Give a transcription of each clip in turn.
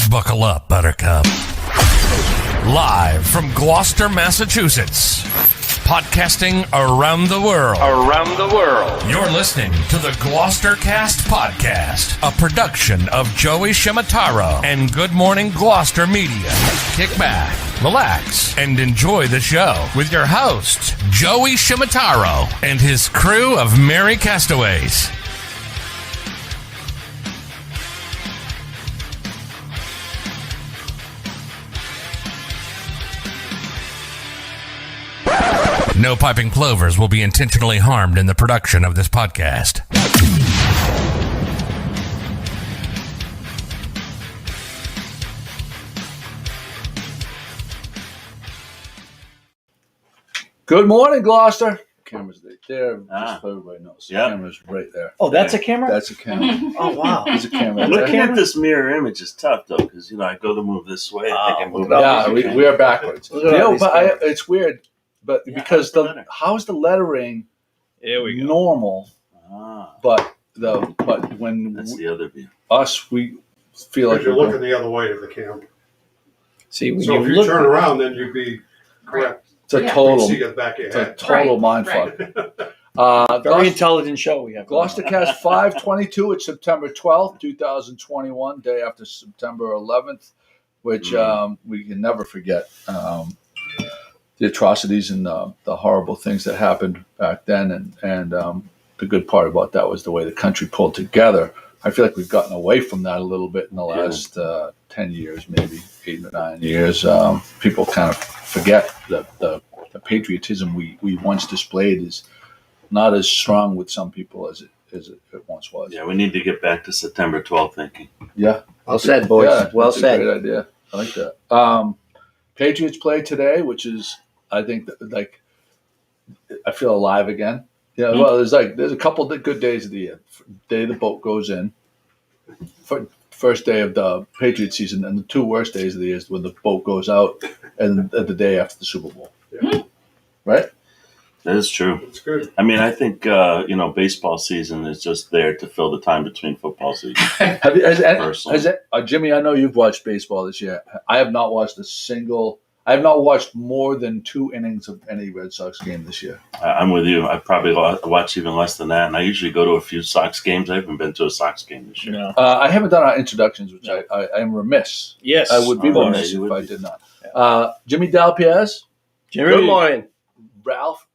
Buckle up, Buttercup. Live from Gloucester, Massachusetts. Podcasting around the world. You're listening to the GloucesterCast podcast, a production of Joey Shimataro and Good Morning Gloucester Media. Kick back, relax, and enjoy the show with your host, Joey Shimataro, and his crew of merry castaways. No piping plovers will be intentionally harmed in the production of this podcast. Good morning, Gloucester. Camera's right there, just so everybody knows. The camera's right there. Oh, that's a camera? That's a camera. Oh, wow. There's a camera. Looking at this mirror image is tough, though, because, I go to move this way. I think I move Yeah, we are backwards. But it's weird. But Yeah, because how's the lettering There we go. normal? But That's when the other view. we feel like Because you're looking the other way of the camera. See, when So you if you look, turn around, then you'd be correct. it's a You total, see the back of your it's a head. total mindfuck. very intelligent show we have. GloucesterCast 522. It's September 12th, 2021, day after September 11th, which we can never forget. The atrocities and the horrible things that happened back then, and the good part about that was the way the country pulled together. I feel like we've gotten away from that a little bit in the last 10 years, maybe 8 or 9 years. People kind of forget that the patriotism we once displayed is not as strong with some people as it once was. Yeah, we need to get back to September 12th thinking. Yeah. Well said, boys. Yeah, well that's said. A great idea. I like that. Patriots play today, which is, I think, I feel alive again. Yeah, well, there's a couple of good days of the year. Day the boat goes in, first day of the Patriots season, and the two worst days of the year is when the boat goes out, and the day after the Super Bowl. Yeah. Right? That is true. It's good. I mean, I think, baseball season is just there to fill the time between football season. Jimmy, I know you've watched baseball this year. I have not watched I have not watched more than 2 innings of any Red Sox game this year. I'm with you. I probably watch even less than that, and I usually go to a few Sox games. I haven't been to a Sox game this year. No. I haven't done our introductions, which I am remiss. Yes. I would be Oh, remiss you if would I be. did not. Jimmy Dalpiaz, Jerry. Good morning. Ralph.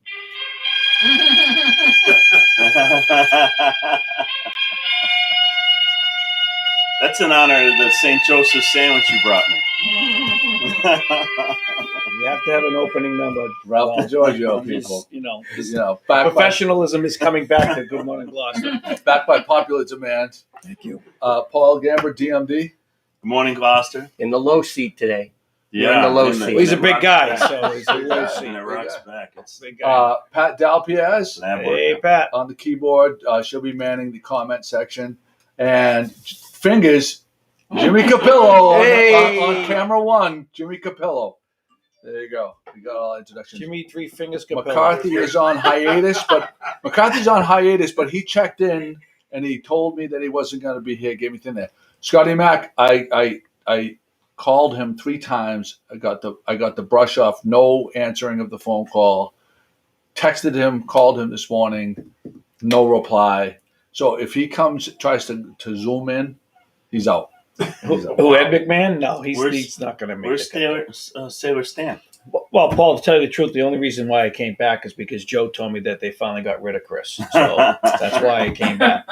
That's in honor of the St. Joseph sandwich you brought me. You have to have an opening number. Ralph DiGiorgio, people. Back Professionalism is coming back to Good Morning Gloucester. back by popular demand. Thank you. Paul Gamber, DMD. Good morning, Gloucester. In the low seat today. Yeah, in the low and seat. and Well, he's a it big rocks guy, back. so he's a low And seat. it rocks back. It's Big guy. Pat Dalpiaz lab Hey, work. Pat. on the keyboard. She'll be manning the comment section. And fingers, Jimmy Capillo Hey. on camera one. Jimmy Capillo. There you go. We got all introductions. Jimmy Three Fingers Capella. McCarthy is on hiatus, but he checked in and he told me that he wasn't going to be here. Gave me thin there. Scotty Mack, I called him 3 times. I got the brush off. No answering of the phone call. Texted him, called him this morning. No reply. So if he tries to zoom in, he's out. Who, Ed McMahon? No, Where's- he's not going to make Where's it. Sailor Stan? Well, Paul, to tell you the truth, the only reason why I came back is because Joe told me that they finally got rid of Chris. So that's why I came back.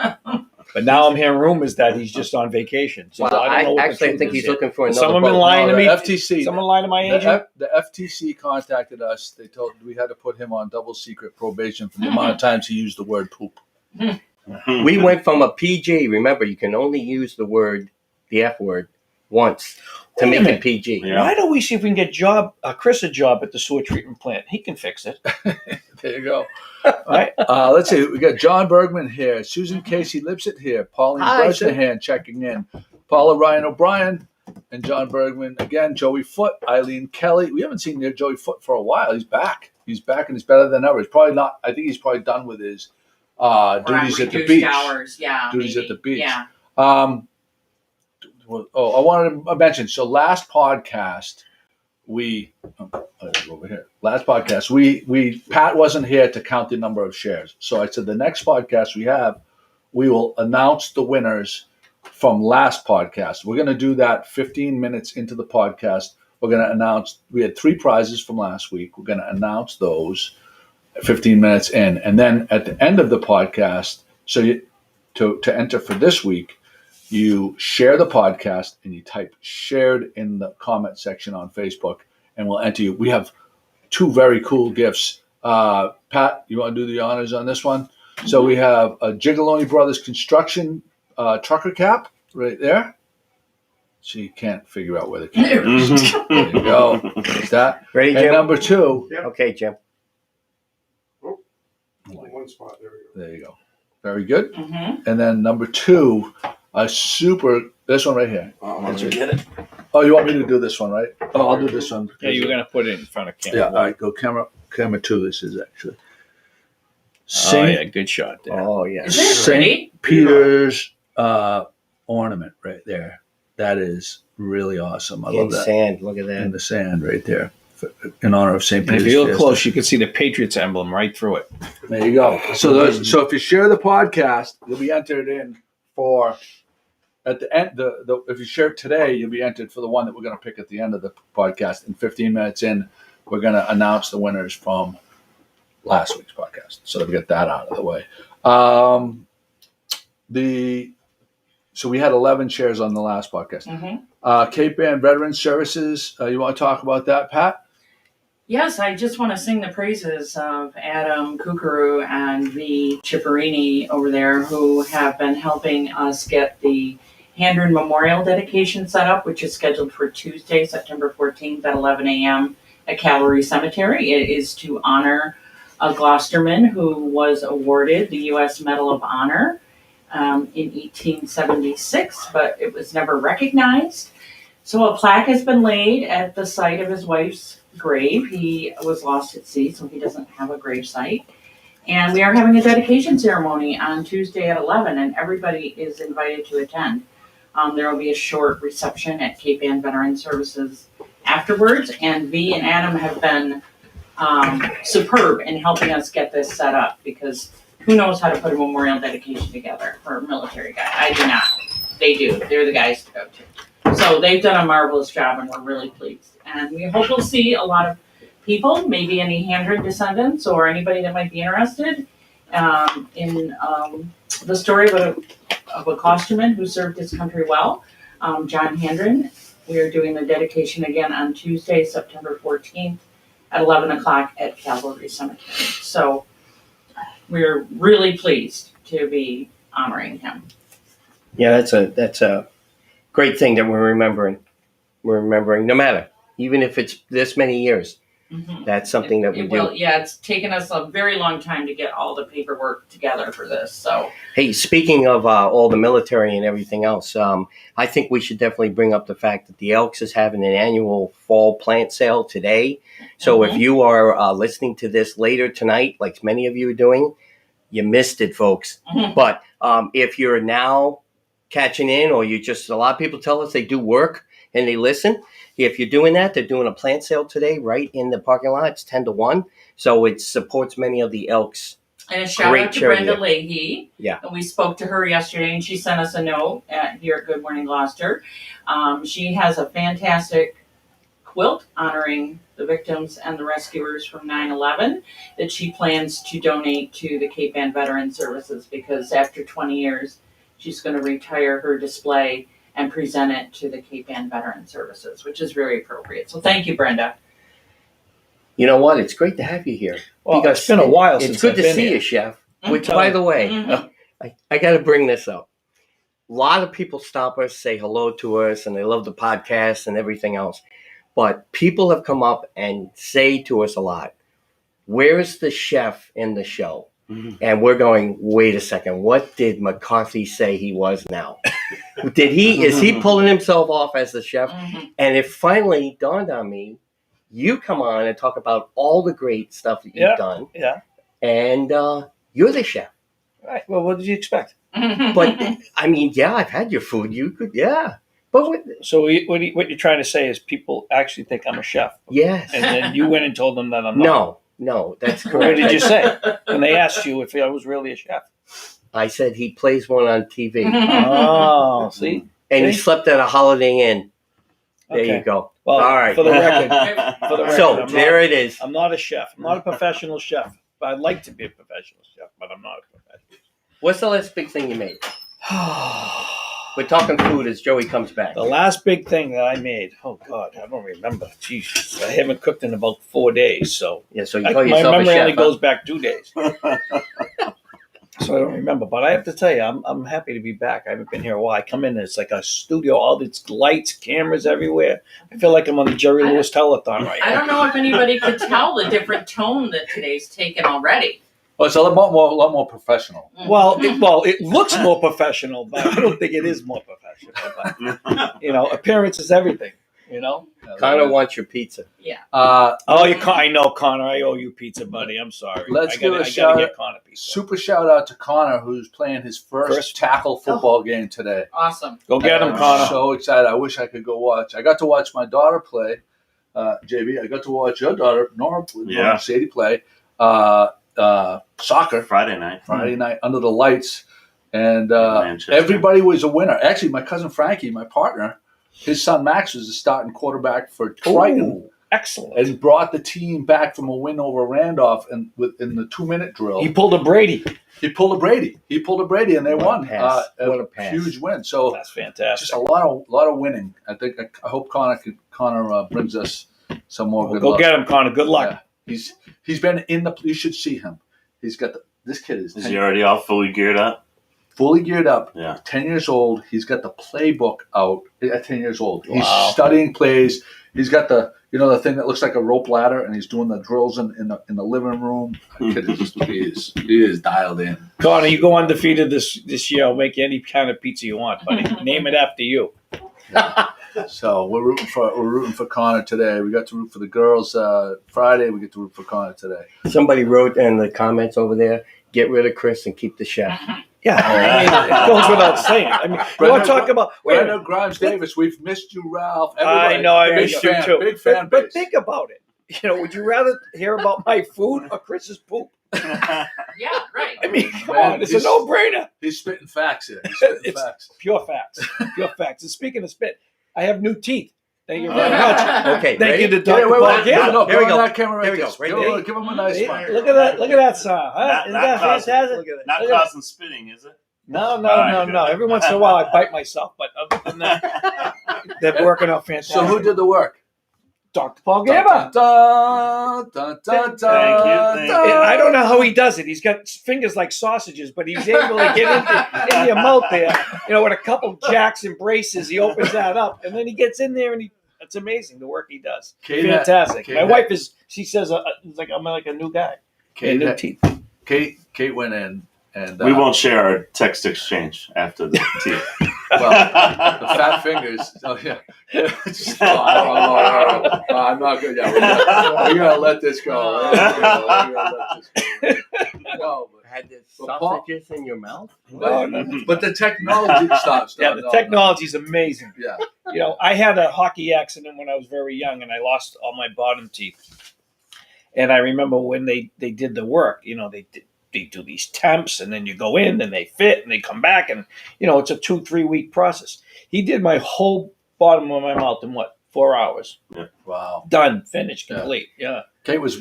But now I'm hearing rumors that he's just on vacation. So Well, I don't know what the I truth think is he's yet. looking for Has another someone been boat. lying to the me? FTC. Someone lied to my agent? The FTC contacted us. They told we had to put him on double secret probation for the amount of times he used the word poop. We went from a PG. Remember, you can only use the F word once to Wait a make minute. it PG. Yeah. Why don't we see if we can get Chris a job at the sewer treatment plant? He can fix it. There you go. All right. Let's see. We got John Bergman here, Susan Casey Lipset here, Pauline Hi, Bresnahan checking in, Paula Ryan O'Brien, and John Bergman again. Joey Foote, Eileen Kelly. We haven't seen Joey Foote for a while. He's back. He's back and he's better than ever. He's probably not. I think he's probably done with his duties at the beach. Hours, yeah. Duties maybe. at the beach. Yeah. Well, I wanted to mention. So last podcast, over here. Last podcast, we Pat wasn't here to count the number of shares. So I said the next podcast we will announce the winners from last podcast. We're going to do that 15 minutes into the podcast. We're going to announce. We had 3 prizes from last week. We're going to announce those 15 minutes in, and then at the end of the podcast, to enter for this week, you share the podcast and you type shared in the comment section on Facebook, and we'll enter you. We have 2 very cool gifts. Pat, you want to do the honors on this one? So we have a Gigaloni Brothers Construction trucker cap right there. She can't figure out where the cap is. There you go. There's that. Ready, And Jim? number 2. Yep. Okay, Jim. One spot. There we go. There you go. Very good. Mm-hmm. And then number 2, this one right here. Once we get it. Oh, you want me to do this one, right? Oh, I'll do this one. Yeah, you were going to put it in front of camera. Yeah, all right, go camera 2. This is actually Oh, yeah, good shot there. Oh, yeah. Is it pretty? St. Peter's ornament right there. That is really awesome. I In love that. sand. Look at In that. the sand right there, in honor of St. And Peter's. if you look Fiesta. close, you can see the Patriots emblem right through it. There you go. So if you share the podcast, you'll be entered in for at the end. If you share it today, you'll be entered for the one that we're going to pick at the end of the podcast. In 15 minutes in, we're going to announce the winners from last week's podcast. So that we get that out of the way. So we had 11 shares on the last podcast. Mm-hmm. Cape Ann Veterans Services. You want to talk about that, Pat? Yes, I just want to sing the praises of Adam Kukuru and V. Chipperini over there, who have been helping us get the Handren Memorial dedication set up, which is scheduled for Tuesday, September 14th at 11 a.m. at Calvary Cemetery. It is to honor a Gloucesterman who was awarded the U.S. Medal of Honor in 1876, but it was never recognized. So a plaque has been laid at the site of his wife's grave. He was lost at sea, so he doesn't have a grave site. And we are having a dedication ceremony on Tuesday at 11, and everybody is invited to attend. There will be a short reception at Cape Ann Veterans Services afterwards, and V and Adam have been superb in helping us get this set up, because who knows how to put a memorial dedication together for a military guy? I do not. They do. They're the guys to go to. So they've done a marvelous job, and we're really pleased. And we hope we'll see a lot of people, maybe any Handren descendants or anybody that might be interested in the story of a Gloucesterman who served his country well, John Handren. We are doing the dedication again on Tuesday, September 14th at 11 o'clock at Calvary Cemetery. So we're really pleased to be honoring him. Yeah, that's a great thing that we're remembering. We're remembering, no matter, even if it's this many years. Mm-hmm. That's something that we do. Well, yeah, it's taken us a very long time to get all the paperwork together for this. So, Hey, speaking of all the military and everything else, I think we should definitely bring up the fact that the Elks is having an annual fall plant sale today. So if you are listening to this later tonight, like many of you are doing, you missed it, folks. Mhm. But if you're now catching in, or a lot of people tell us they do work and they listen. If you're doing that, they're doing a plant sale today right in the parking lot. It's 10 to 1. So it supports many of the Elks. and a shout Great out to charity. Brenda Leahy. Yeah. And we spoke to her yesterday, and she sent us a note here at Good Morning Gloucester. She has a fantastic quilt honoring the victims and the rescuers from 9/11 that she plans to donate to the Cape Ann Veterans Services, because after 20 years, she's going to retire her display and present it to the Cape Ann Veterans Services, which is very appropriate. So thank you, Brenda. You know what? It's great to have you here. Well, it's been a while It's since good I've to been see here. you, Chef. Mhm. Which, by the way, Mhm. I got to bring this up. A lot of people stop us, say hello to us, and they love the podcast and everything else. But people have come up and say to us a lot, "Where's the chef in the show?" Mhm. And we're going, wait a second, what did McCarthy say he was now? Is he pulling himself off as the chef? Mhm. And it finally dawned on me, you come on and talk about all the great stuff that you've done. Yeah. And you're the chef. Right. Well, what did you expect? But I mean, yeah, I've had your food. You could, yeah. But what you're trying to say is people actually think I'm a chef. yes. And then you went and told them that I'm not. No, that's What correct. did you say when they asked you if I was really a chef? I said he plays one on TV. Oh, see? And he slept at a Holiday Inn. There Okay. you go. Well, All right. for the record, So there it is. I'm not a chef. I'm not a professional chef. But I'd like to be a professional chef, but I'm not a professional What's the last big thing you made? chef. We're talking food as Joey comes back. The last big thing that I made, oh God, I don't remember. Jeez, I haven't cooked in about 4 days, so Yeah, so you my call yourself a memory chef. only huh? goes back 2 days. So I don't remember, but I have to tell you, I'm happy to be back. I haven't been here a while. I come in, and it's like a studio, all these lights, cameras everywhere. I feel like I'm on the Jerry Lewis telethon right I now. don't know if anybody could tell the different tone that today's taken already. Well, it's a lot more professional. Well, it looks more professional, but I don't think it is more professional. But, appearance is everything. Connor wants your pizza. Uh, I know, Connor. I owe you pizza, buddy. I'm sorry. Let's I give gotta, a I shout- gotta get Connor pizza. super shout out to Connor, who's playing his first tackle football game today. Awesome. Go get him, I'm Connor. so excited. I wish I could go watch. I got to watch my daughter play, JB. I got to watch your daughter, Nora, Yeah. Sadie play soccer Friday night. Friday night under the lights. And Manchester. everybody was a winner. Actually, my cousin Frankie, my partner, his son Max was the starting quarterback for Triton. Ooh, excellent. And he brought the team back from a win over Randolph in the 2-minute drill. He pulled a Brady. He pulled a Brady, and they What a won. pass. What a pass. Huge win. So That's just fantastic. a lot of winning. I hope Connor brings us some more Well, good go luck. get him, Connor. Good luck. Yeah. He's been in the. You should see him. He's got this kid is Is he already all fully geared up? fully geared up. Yeah. 10 years old. He's got the playbook out at 10 years old. He's Wow. studying plays. He's got the thing that looks like a rope ladder, and he's doing the drills in the living room. The kid is he is dialed in. Connor, you go undefeated this year. I'll make you any kind of pizza you want, buddy. Name it after you. So we're rooting for Connor today. We got to root for the girls Friday. We get to root for Connor today. Somebody wrote in the comments over there, get rid of Chris and keep the chef. Yeah, I mean, it goes without saying. I mean, you want to talk about Brenda Grimes Davis. We've missed you, Ralph. Everybody. I know, I Big missed you fan, too. Big fan But base. think about it. Would you rather hear about my food or Chris's poop? Yeah, right. I mean, come Man, on, it's a he's- no-brainer. He's spitting facts here. He's spitting It's- facts. Pure facts. Pure facts. And speaking of spit, I have new teeth. Thank you very much. Okay, Thank ready? you to Yeah, Dr. wait, Paul wait, Gamble. no, Here we go go. on that camera Here right we go, there. right there. Give him a nice See? smile. Look at that sign. Huh? Not, Isn't not that causing, fantastic? not Look at causing spitting, is it? No. All right. Every once in a while, I bite myself, but other than that, they're working out fantastic. So who did the work? Dr. Paul Dun, Gamble. dun, dun, dun, dun, Thank you, thank you. I don't know how he does it. He's got fingers like sausages, but he's able to get in your mouth there. With a couple jacks and braces, he opens that up, and then he gets in there, and it's amazing the work he does. Kate Fantastic. Kate My had- wife she says it's like I'm like a new guy. Kate, new had- teeth. Kate went in and We won't share our text exchange after the tea. well, the fat fingers. Oh yeah. I'm not good. Yeah, we're gonna let this go. We're gonna let this go. No, Had the But Paul- sausages in your mouth? but the technology stops. Yeah, the technology's amazing. Yeah. I had a hockey accident when I was very young, and I lost all my bottom teeth. And I remember when they did the work, they do these temps, and then you go in, and they fit, and they come back, and, it's a 2-3 week process. He did my whole bottom of my mouth in, 4 hours? Wow. Done, finished, complete, yeah. Kate was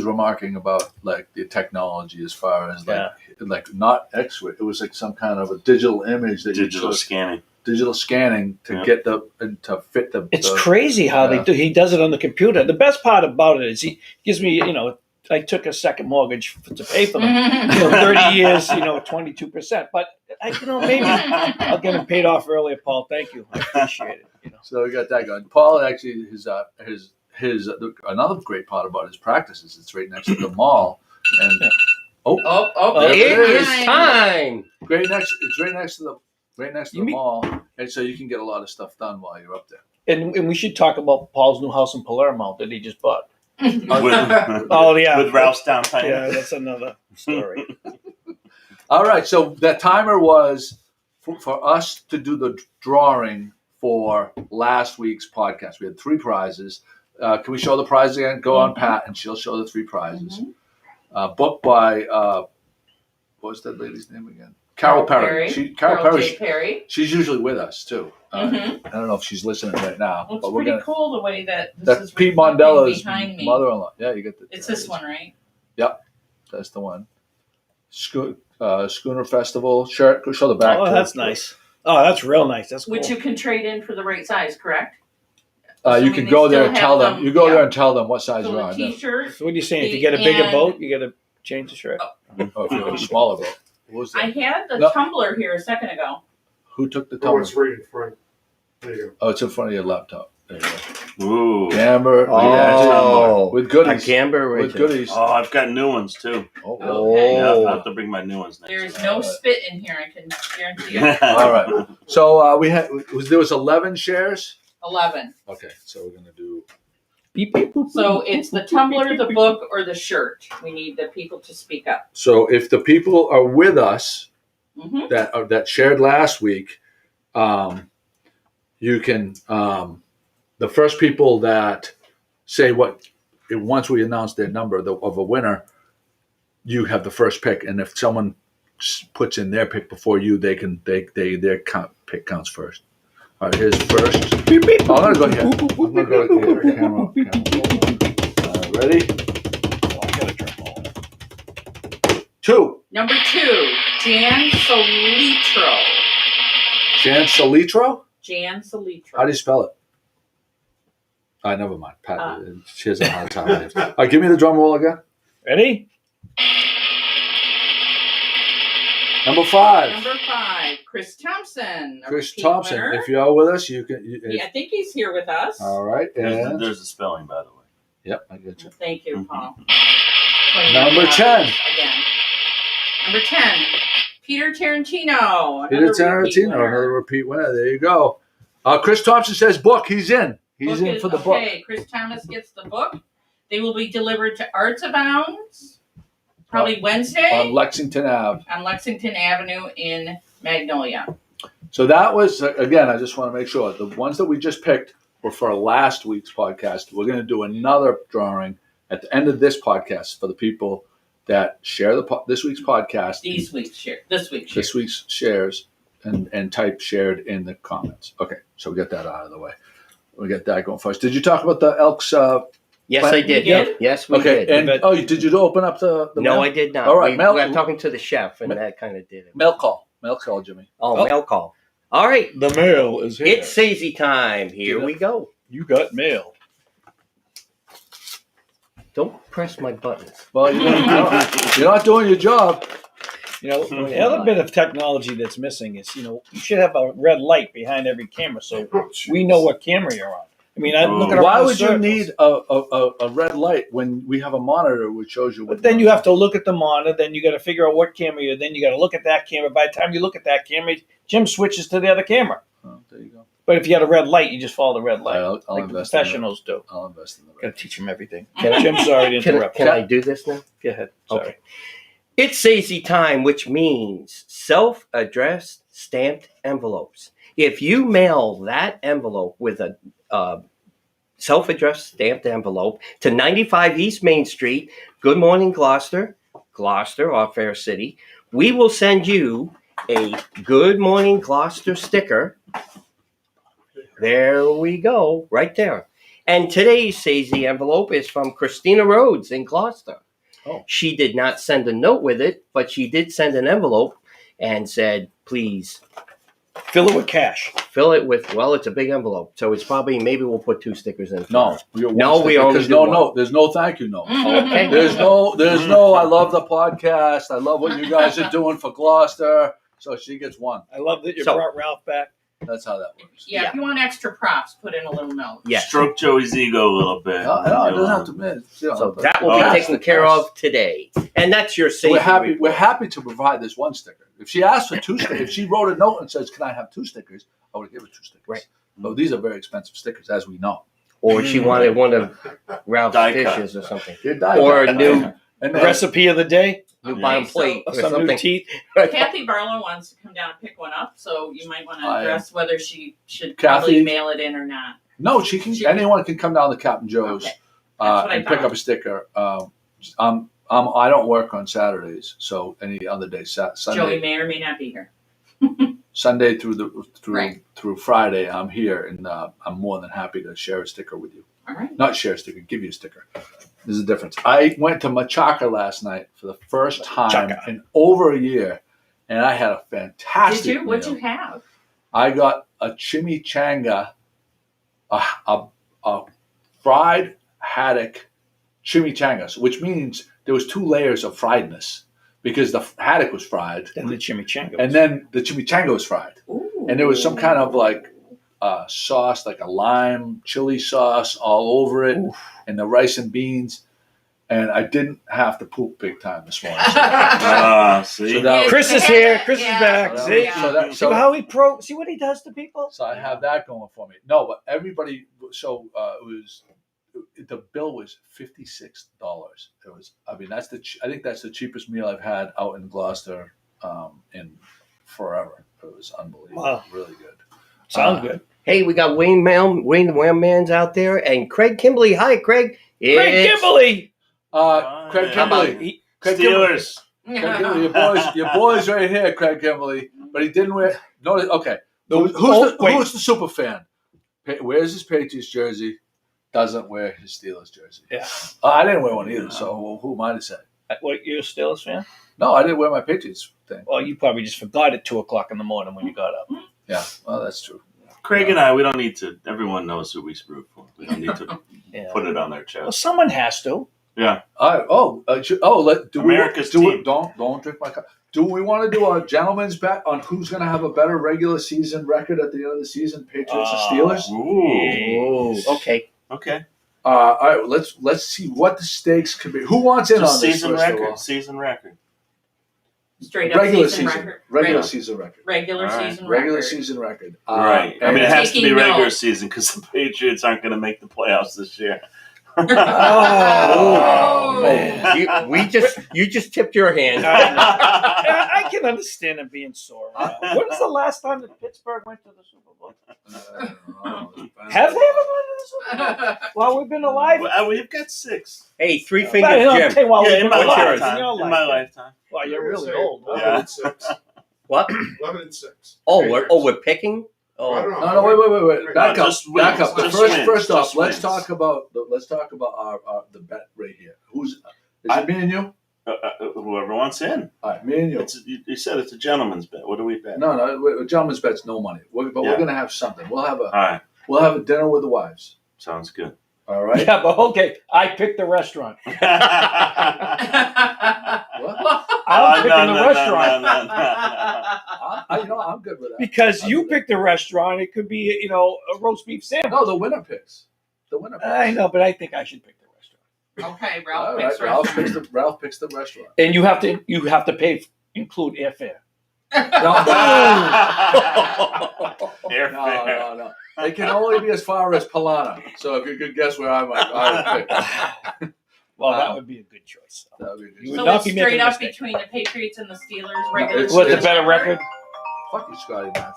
remarking about like the technology as far as like not X-ray. It was like some kind of a digital image that Digital you took, scanning. digital scanning to get to fit the. It's crazy how they do. He does it on the computer. The best part about it is he gives me, I took a second mortgage to pay for them. 30 years, 22%. But maybe I'll get him paid off earlier, Paul. Thank you. I appreciate it. So we got that going. Paul actually his another great part about his practice is it's right next to the mall, and there It it is is. time. It's right next to the You mean- mall, and so you can get a lot of stuff done while you're up there. And we should talk about Paul's new house in Palermo that he just bought. With, Oh, yeah. with Ralph's down payment. Yeah, that's another story. All right, so the timer was for us to do the drawing for last week's podcast. We had 3 prizes. Can we show the prize again? Go on Pat, and she'll show the 3 prizes. Book by what was that lady's name again? Carol Perry. Carol Perry. She's usually with us too. I don't know if she's listening right now. Well, it's but we're pretty cool the way that this that's is Pete Mondella's behind me. mother-in-law. Yeah, you get the. It's this one, right? Yep, that's the one. Schooner Festival shirt. Go show the back. Oh, that's nice. Oh, that's real nice. That's cool. Which you can trade in for the right size, correct? You can go there and tell them. You go there and tell them what size you're So on. the T-shirt. So what are you saying? If you get a bigger boat, you got to change the shirt. Oh, if you have a smaller boat. What was that? I had the tumbler here a second ago. Who took the Oh, tumbler? it's right in front. There you go. Oh, it's in front of your laptop. There you go. Ooh. Gamber. Oh, with goodies. A Gamber With original. goodies. Oh, I've got new ones too. Okay. Yeah, I'll have to bring my new ones next There's time. no spit in here, I can guarantee you. All right. So there was 11 shares. 11. Okay, so we're gonna do. So it's the tumbler, the book, or the shirt. We need the people to speak up. So if the people are with us Mm-hmm. that shared last week, you can the first people that say once we announce their number of a winner, you have the first pick, and if someone puts in their pick before you, their pick counts first. All right, here's first. Beep, beep. Oh, I'm gonna go here. I'm gonna go here. Camera. Ready? Oh, I gotta turn on. 2. Number 2, Jan Solitro. Jan Solitro? Jan Solitro. How do you spell it? Never mind. Pat, she has a hard time with it. All right, give me the drum roll again. Ready? Number 5. Number 5, Chris Thompson. a Chris repeat Thompson. winner. If you are with us, you can. I think he's here with us. All right. And There's a spelling, by the way. yep, I get you. Thank you, Paul. Number 10. Again. Number 10, Peter Tarantino. Peter another repeat Tarantino, winner. another repeat winner. There you go. Chris Thompson says book. He's in. He's in for the book. Okay, Chris Thomas gets the book. They will be delivered to Arts Abounds probably Wednesday On Lexington Ave. on Lexington Avenue in Magnolia. So that was, again, I just want to make sure the ones that we just picked were for last week's podcast. We're going to do another drawing at the end of this podcast for the people that share this week's podcast. This week's shares and type shared in the comments. Okay, so we get that out of the way. We get that going first. Did you talk about the Elks? Yes, I did. We did? Yes, we Okay, did. and did you open up the No, mail? I did not. All right, we were talking to the chef, and that kind of did it. Mail call, Jimmy. Mail call. All right, The mail is here. it's Sazy time. Here we go. You got mail. Don't press my buttons. Well, you're not doing your job. You know, the other bit of technology that's missing is, you should have a red light behind every camera so we know what camera you're on. I mean, I look at Why around would you circles. need a red light when we have a monitor which shows you? But then you have to look at the monitor. Then you got to figure out what camera you're. Then you got to look at that camera. By the time you look at that camera, Jim switches to the other camera. Oh, there you go. But if you got a red light, you just follow the red light, I'll like the invest in professionals do. I'll invest in the Got red. to teach them everything. Can I- Jim, sorry to interrupt. Can I do this now? Go ahead. Sorry. Okay. It's Sazy time, which means self-addressed stamped envelopes. If you mail that envelope with a self-addressed stamped envelope to 95 East Main Street, Good Morning Gloucester, our fair city, we will send you a Good Morning Gloucester sticker. There we go, right there. And today's Sazy envelope is from Christina Rhodes in Gloucester. Oh. She did not send a note with it, but she did send an envelope and said, please Fill it with cash. fill it with, well, it's a big envelope. So it's probably, maybe we'll put 2 stickers in. No, we only do one. There's no thank you note. Okay. There's no. I love the podcast. I love what you guys are doing for Gloucester. So she gets one. I love that you So- brought Ralph back. That's how that works. Yeah, if you want extra props, put in a little note. Yes. Stroke Joey's ego a little bit. No, it doesn't have to be. So that will be taken care of today. And that's your Sazy We're happy. report. We're happy to provide this one sticker. If she asked for 2 stickers, if she wrote a note and says, "Can I have 2 stickers?" I would give her 2 stickers. Right. But these are very expensive stickers, as we know. Or she wanted one of Ralph's Die cut. dishes or something. They're die Or cut. a new And The then, recipe of the day? New Yeah. bottom So- plate or Some new something. teeth? Kathy Barlow wants to come down and pick one up, so you might want to I- address whether she should Kathy? probably mail it in or not. no, she can. Anyone can come down to Captain Joe's Okay. That's what I and pick thought. up a sticker. I don't work on Saturdays, so any other day, Joey Sunday, may or may not be here. Sunday through Right. through Friday, I'm here, and I'm more than happy to share a sticker with you. All right. Not share a sticker, give you a sticker. There's a difference. I went to Machaca last night for the first time Machaca. in over a year, and I had a fantastic Did you? What'd meal. you have? I got a chimichanga, a fried haddock chimichangas, which means there was 2 layers of friedness because the haddock was fried, Then the chimichanga. and then the chimichanga was fried, Ooh. and there was some kind of like sauce, like a lime chili sauce, all over it, and the rice and beans. And I didn't have to poop big time this morning. See? So that- Chris is here. Chris is back. So See? that- See how he see what he does to people? So I have that going for me. No, but everybody. So it was. The bill was $56. It was. I mean, that's I think that's the cheapest meal I've had out in Gloucester in forever. It was unbelievable. Wow. Really good. Sounds good. Hey, we got Wayne the Wham-Man's out there, and Craig Kimberly. Hi, Craig. Craig Kimberly. Craig How Kimberly. about He- Craig Kimberly. Steelers. Craig Kimberly, your boy's right here, Craig Kimberly. But he didn't wear. No, okay. Who's the super fan? Wears his Patriots jersey, doesn't wear his Steelers jersey. Yeah. I didn't wear one either, so who am I to say? What, you're a Steelers fan? No, I didn't wear my Patriots thing. Well, you probably just forgot at 2:00 in the morning when you got up. Yeah, well, that's true. Craig and I, we don't need to. Everyone knows who we root for. We don't need to Yeah. put it on their Well, chest. someone has to. Yeah. America's team. Don't drink my cup. Do we want to do a gentleman's bet on who's going to have a better regular season record at the end of the season, Patriots or Steelers? Ooh. Oh, okay. Okay. All right, let's see what the stakes could be. Who wants in Just on this? season first of all? record. Season record. Straight up Regular season season. record. Regular Right. season record. Regular All right. season Regular record. season record. Right. I and- mean, it has to be Taking regular notes. season because the Patriots aren't going to make the playoffs this year. Oh, man. You just tipped your hand. I can understand him being sore. When was the last time that Pittsburgh went to the Super Bowl? Have they ever won the Super Bowl? Well, we've been alive. Well, we've got 6. Hey, 3 But, fingers, you know, Jim. tell you what, Yeah, we've in been my alive. lifetime. your In my lifetime. Well, you're really old. Huh? 11 and 6. What? 11 and 6. We're picking. I Oh, don't know. No, wait. Back No, up. just wins. Back up. Just First wins. off, Just let's wins. talk about our the bet right here. Is it me and you? Whoever wants in. All right, me and you. You said it's a gentleman's bet. What do we bet? No, gentleman's bet's no money. We're Yeah. gonna have something. We'll have All right. a dinner with the wives. Sounds good. All right. Yeah, but okay. I picked the restaurant. What? I'm picking the restaurant. I'm good with that. Because I'll you do that. picked the restaurant, it could be, a roast beef sandwich. No, the winner picks. The winner picks. I know, but I think I should pick the restaurant. Okay, All Ralph right, picks Ralph picks the restaurant. And you have to pay, include airfare. No. It can only be as far as Palana. So if you could guess where I would pick. Well, that would be a good choice. That would be good. You would So not it's be making straight a up mistake. between the Patriots and the Steelers. Regular it's- What's the season better record? Fuck you, Scotty, man.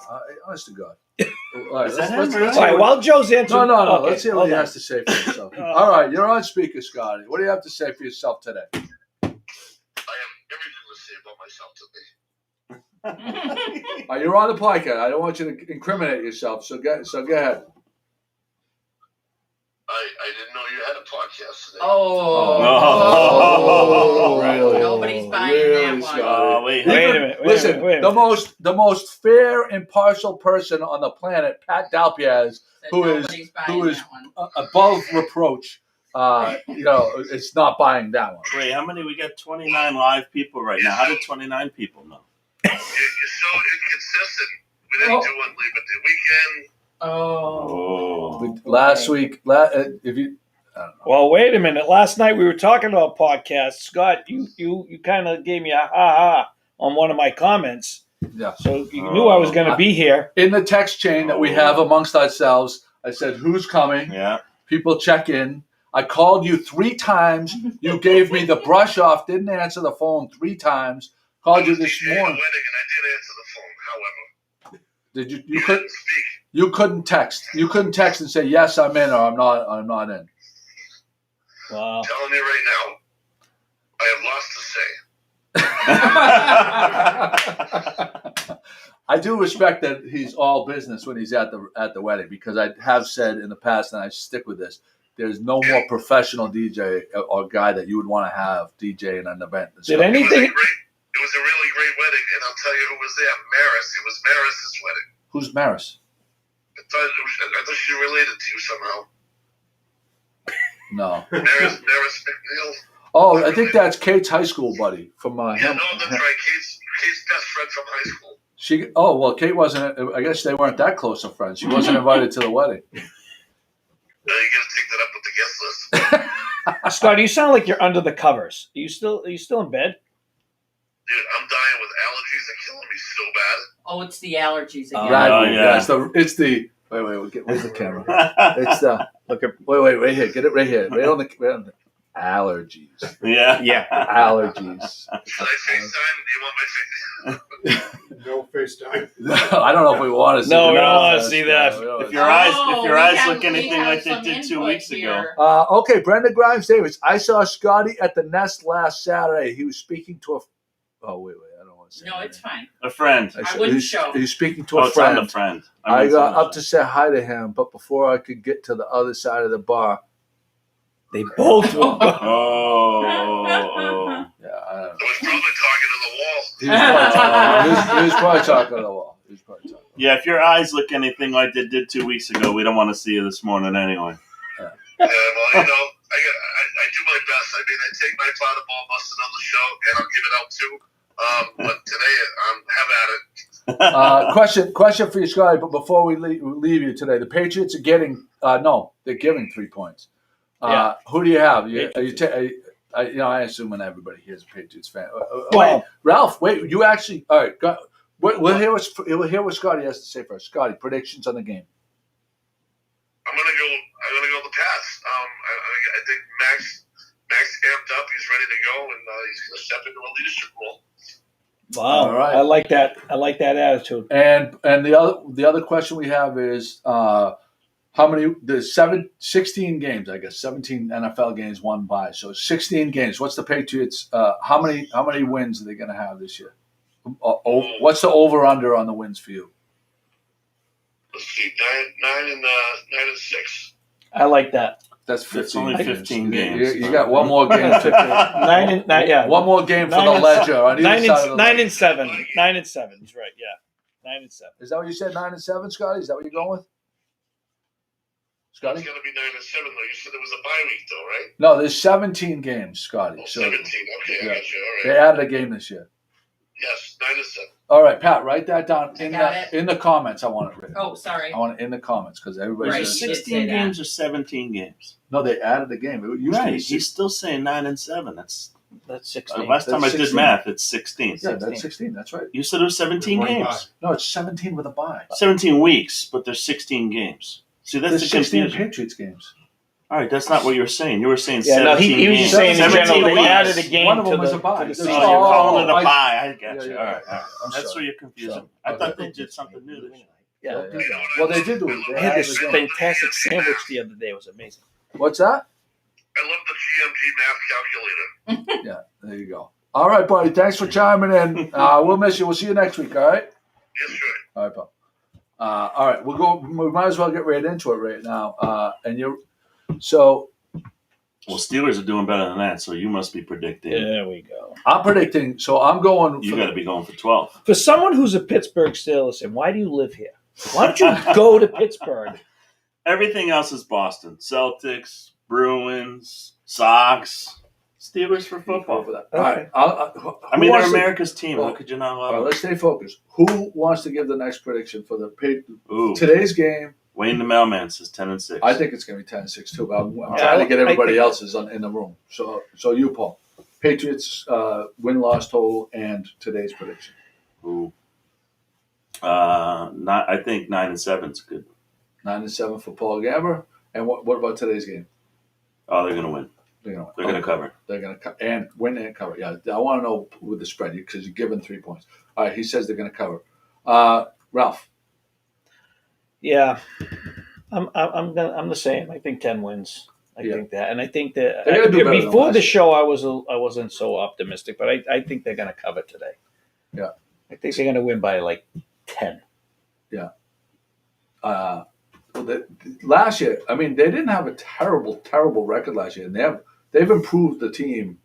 Honest to God. All right, Is let's, that let's, him, let's All hear right, what- while Joe's answering. No. Okay, Let's hear what hold he on. has to say for himself. All right, you're on speaker, Scotty. What do you have to say for yourself today? I have everything to say about myself today. You're on the podcast. I don't want you to incriminate yourself. So go ahead. I didn't know you had a podcast today. Oh, really? Nobody's buying Really, that one. Scotty? Oh, wait. Wait a minute. Listen, wait a minute. the most fair, impartial person on the planet, Pat Dalpiaz, Said who is- nobody's buying who is- that one. above reproach. It's not buying that one. Wait, how many? We got 29 live people right now. How did 29 people know? You're so inconsistent. We didn't do one Labor Day weekend. Oh. Last week, if you, I don't know. Well, wait a minute. Last night we were talking about podcasts. Scott, you kind of gave me a ha-ha on one of my comments. Yeah. So you knew I was going to be here. In the text chain that we have amongst ourselves, I said, "Who's coming?" Yeah. People check in. I called you 3 times. You gave me the brush off. Didn't answer the phone 3 times. Called you this DJing a morning. wedding, and I did answer the phone. However, Did you? you You could. didn't speak. You couldn't text. You couldn't text and say yes, I'm in, or I'm not. I'm not in. Wow. I'm telling you right now, I have lost to say. I do respect that he's all business when he's at the wedding, because I have said in the past, and I stick with this. There's no more professional DJ or guy that you would want to have DJ in an event. Did anything? It was a really great wedding, and I'll tell you who was there. Maris. It was Maris's wedding. Who's Maris? I thought she related to you somehow. No. Maris McNeil. Oh, I think that's Kate's high school buddy from Yeah, no, that's right. Kate's best friend from high school. Well, Kate wasn't. I guess they weren't that close of friends. She wasn't invited to the wedding. You gotta take that up with the guest list. Scott, you sound like you're under the covers. Are you still in bed? Dude, I'm dying with allergies. They're killing me so bad. Oh, it's the allergies again. Right. Oh, yeah. It's the. Wait. Where's the camera? It's the. Look at. Wait. Right here. Get it right here. Right on the allergies. Yeah. Allergies. Should I FaceTime? Do you want my face? No FaceTime. I don't know if we want to see. No, we that. don't want to see that. If your eyes we look have anything like they some did 2 input weeks ago. here. Okay, Brenda Grimes Davis. I saw Scotty at the Nest last Saturday. He was speaking to a. Oh wait. I don't want to say. No, it's fine. A friend. I wouldn't he's, show. He's speaking to Oh, a it's on friend. the friend. I got up to say hi to him, but before I could get to the other side of the bar, They both. Oh. yeah, I don't know. I was probably talking to the wall. He was probably talking to the wall. Yeah, if your eyes look anything like they did 2 weeks ago, we don't want to see you this morning anyway. Yeah, well, I do my best. I mean, I take my part of ball busting on the show, and I'll give it out too. But today, have at it. Question for you, Scotty. But before we leave you today, the Patriots are getting they're giving 3 points. Who do you have? I assume when everybody here is a Patriots fan. Wait, Ralph. Wait, you actually? All right. We'll hear what Scotty has to say first. Scotty, predictions on the game. I'm gonna go the Pats. I think Max amped up. He's ready to go, and he's gonna step into a leadership role. Wow. All right. I like that. I like that attitude. And the other question we have is how many? There's 16 games, I guess. 17 NFL games won by. So 16 games. What's the Patriots? How many wins are they going to have this year? What's the over under on the wins for you? Let's see, nine and 6. I like that. That's 15. only 15 games. You got one more game. 9 and One more game for the 9 and ledger. On either 9 side of the and 9 ledger. and 7. 9 and 7. He's right. Yeah, 9 and 7. Is that what you said? 9 and 7, Scotty? Is that what you're going with? Scotty? It's gonna be 9 and 7 though. You said there was a bye week though, right? No, there's 17 games, Scotty. Oh, So 17. Okay, yeah. I got you. All they right. added a game this year. Yes, 9 and 7. All right, Pat, write that down I got it. in the comments. I want it written. Oh, sorry. I want it in the comments because everybody's Right. gonna say- 16 games or 17 games? No, they added a game. It used to Right. be He's still saying 9 and 7. That's 16. last time I That's did 16. math. It's 16. Yeah, that's 16. That's right. You said it was 17 One games. No, it's 17 with a bye. 17 weeks, but there's 16 games. See, that's There's the 16 confusion. Patriots games. All right, that's not what you were saying. You were saying Yeah, 17 no, he was games. just saying in 17 general they weeks. added a game One of to them is the, a bye. to the There's- Oh, season. you're calling it a I- bye. I got Yeah, you. yeah, All right. yeah. I'm That's sorry. where you're confusing. Sorry. I Okay. thought they did something new this year. Yeah. Well, they did do it. They had this fantastic sandwich the other day. It was amazing. What's that? I love the GMG math calculator. There you go. All right, buddy. Thanks for chiming in. We'll miss you. We'll see you next week. All right. Yes, sir. All right, pal. All right, we'll go. We might as well get right into it right now. Well, Steelers are doing better than that, so you must be predicting. There we go. I'm predicting. So I'm going. You got to be going for 12. For someone who's a Pittsburgh Steelers fan, why do you live here? Why don't you go to Pittsburgh? Everything else is Boston. Celtics, Bruins, Sox, Steelers for football. All right. I mean, they're America's team. How could you not All love right, them? let's stay focused. Who wants to give the next prediction for the Ooh, today's game? Wayne the Mailman says 10 and 6. I think it's going to be 10-6 too. But I'm Yeah, trying to get I everybody think- else's in the room. So you, Paul, Patriots win-loss total and today's prediction. Ooh. I think 9 and 7 is good. 9-7 for Paul Gamber. And what about today's game? Oh, they're gonna win. They're gonna win. They're gonna cover. They're gonna and win and cover. Yeah, I want to know with the spread because you're given 3 points. All right, he says they're gonna cover. Ralph. Yeah, I'm the same. I think 10 wins. I think that, and I think that They're gonna do better than before last the year. show, I wasn't so optimistic, but I think they're going to cover today. Yeah. I think they're going to win by like 10. Last year, I mean, they didn't have a terrible record last year, and they've improved the team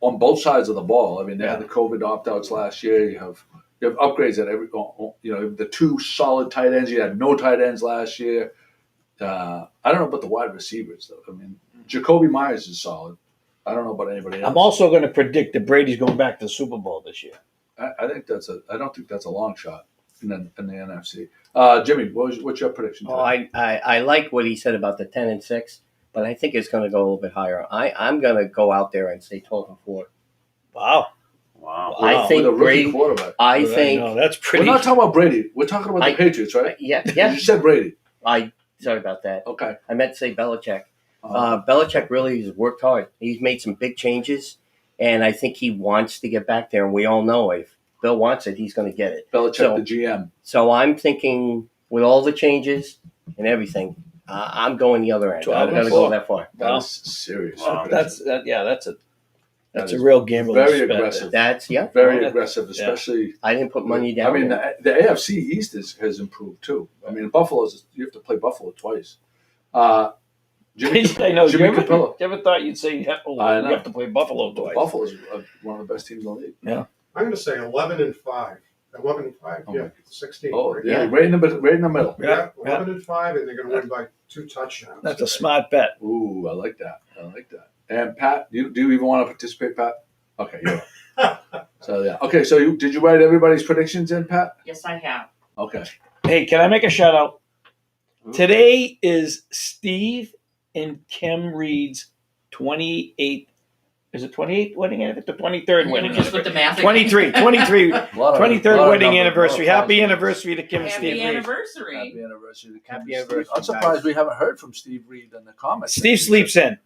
on both sides of the ball. I mean, they had the COVID opt-outs last year. You have upgrades at every. The 2 solid tight ends. You had no tight ends last year. I don't know about the wide receivers though. I mean, Jacoby Myers is solid. I don't know about anybody else. I'm also going to predict that Brady's going back to the Super Bowl this year. I think I don't think that's a long shot in the NFC. Jimmy, what's your prediction? Oh, I like what he said about the 10-6, but I think it's going to go a little bit higher. I'm going to go out there and say 12-4. Wow. I think with a rookie Brady. quarterback. I think. No, that's We're pretty. not talking about Brady. We're talking about the Patriots, right? Yeah. You said Brady. Sorry about that. Okay. I meant to say Belichick. Belichick really has worked hard. He's made some big changes, and I think he wants to get back there. And we all know if Bill wants it, he's going to get it. Belichick, the GM. So I'm thinking with all the changes and everything, I'm going the other end. I'm going to go that far. That's serious. Wow. That's a real gamble. Very aggressive. Very aggressive, especially. I didn't put money down. I mean, the AFC East has improved too. I mean, you have to play Buffalo twice. Jimmy, I know. Jimmy you Capello. ever thought you'd say you have to play Buffalo twice? Buffalo's one of the best teams in the league. Yeah. I'm going to say 11-5. 11-5. Oh, Yeah, 16. Oh, right? yeah, right in the middle. Yeah, 11-5, and they're going to win by 2 touchdowns. That's a smart bet. Ooh, I like that. And Pat, do you even want to participate, Pat? Okay, yeah. So yeah. Okay, so did you write everybody's predictions in, Pat? Yes, I have. Okay. Hey, can I make a shout out? Today is Steve and Kim Reed's 28th. Is it 28th wedding anniversary? The 23rd wedding Just with the math. 23rd 23rd wedding anniversary. Happy anniversary to Kim and Steve Happy Reed. anniversary. Happy anniversary. Happy anniversary, I'm surprised we haven't heard from Steve Reed in the comments. Steve sleeps in.